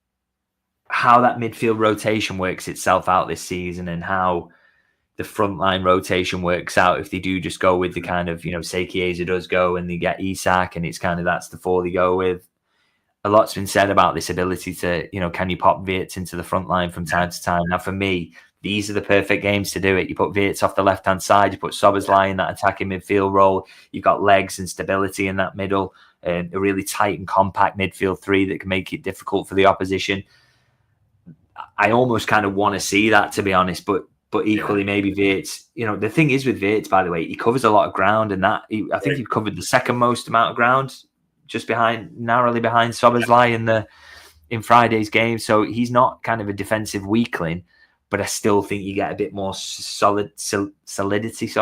how that midfield rotation works itself out this season, and how the frontline rotation works out if they do just go with the kind of, say Chiesa does go and they get Isak, and it's kind of that's the four they go with. A lot's been said about this ability to, can you pop Wirtz into the front line from time to time? Now, for me, these are the perfect games to do it. You put Wirtz off the left-hand side, you put Szoboszlai in that attacking midfield role, you've got legs and stability in that middle, a really tight and compact midfield three that can make it difficult for the opposition. I almost kind of want to see that, to be honest, but equally maybe Wirtz, the thing is with Wirtz, by the way, he covers a lot of ground, and I think he covered the second most amount of ground, just narrowly behind Szoboszlai in Friday's game. So he's not kind of a defensive weakling, but I still think you get a bit more solidity,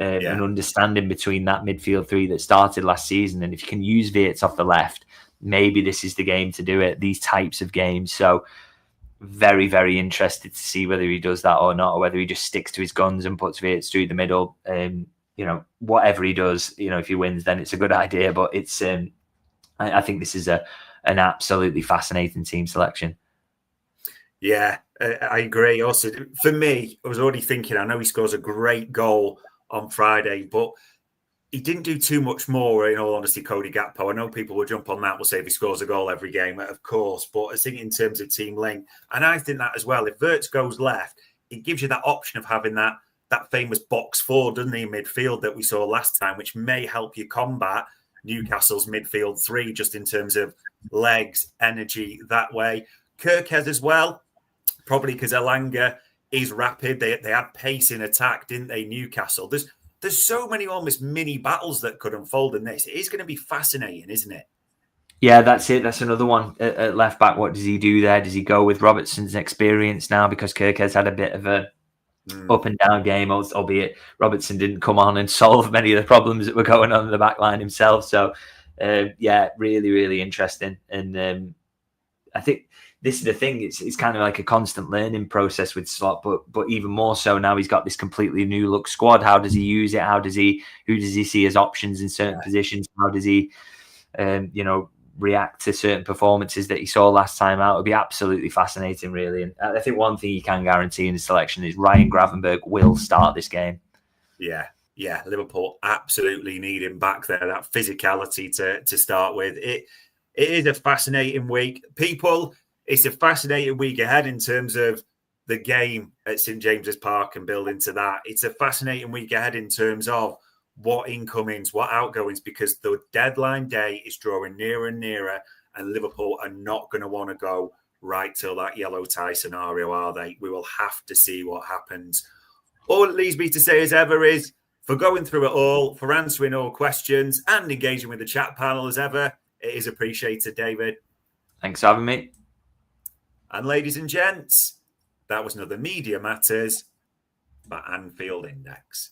and understanding between that midfield three that started last season. And if you can use Wirtz off the left, maybe this is the game to do it, these types of games. So very, very interested to see whether he does that or not, or whether he just sticks to his guns and puts Wirtz through the middle. Whatever he does, if he wins, then it's a good idea. But it's, I think this is an absolutely fascinating team selection. Yeah, I agree. Also, for me, I was already thinking, I know he scores a great goal on Friday, but he didn't do too much more, in all honesty, Cody Gakpo. I know people will jump on that, will say if he scores a goal every game, of course. But I think in terms of team length, and I think that as well, if Wirtz goes left, it gives you that option of having that famous box four, doesn't he, midfield that we saw last time, which may help you combat Newcastle's midfield three, just in terms of legs, energy that way. Kirkhead as well, probably because Elanga is rapid. They had pace in attack, didn't they, Newcastle? There's so many almost mini battles that could unfold in this. It is going to be fascinating, isn't it? Yeah, that's it. That's another one at left back. What does he do there? Does he go with Robertson's experience now? Because Kirkhead's had a bit of a up and down game, albeit Robertson didn't come on and solve many of the problems that were going on in the back line himself. So, really, really interesting. And I think this is the thing. It's kind of like a constant learning process with Slot, but even more so now he's got this completely new look squad. How does he use it? Who does he see as options in certain positions? How does he, react to certain performances that he saw last time out? It'll be absolutely fascinating, really. And I think one thing you can guarantee in the selection is Ryan Gravenberch will start this game. Yeah. Liverpool absolutely need him back there. That physicality to start with. It is a fascinating week. People, it's a fascinating week ahead in terms of the game at St James's Park and build into that. It's a fascinating week ahead in terms of what incomings, what outgoings, because the deadline day is drawing nearer and nearer, and Liverpool are not going to want to go right till that yellow tie scenario, are they? We will have to see what happens. All it leaves me to say as ever is, for going through it all, for answering all questions and engaging with the chat panel as ever, it is appreciated, David. Thanks for having me. And ladies and gents, that was another Media Matters by Anfield Index.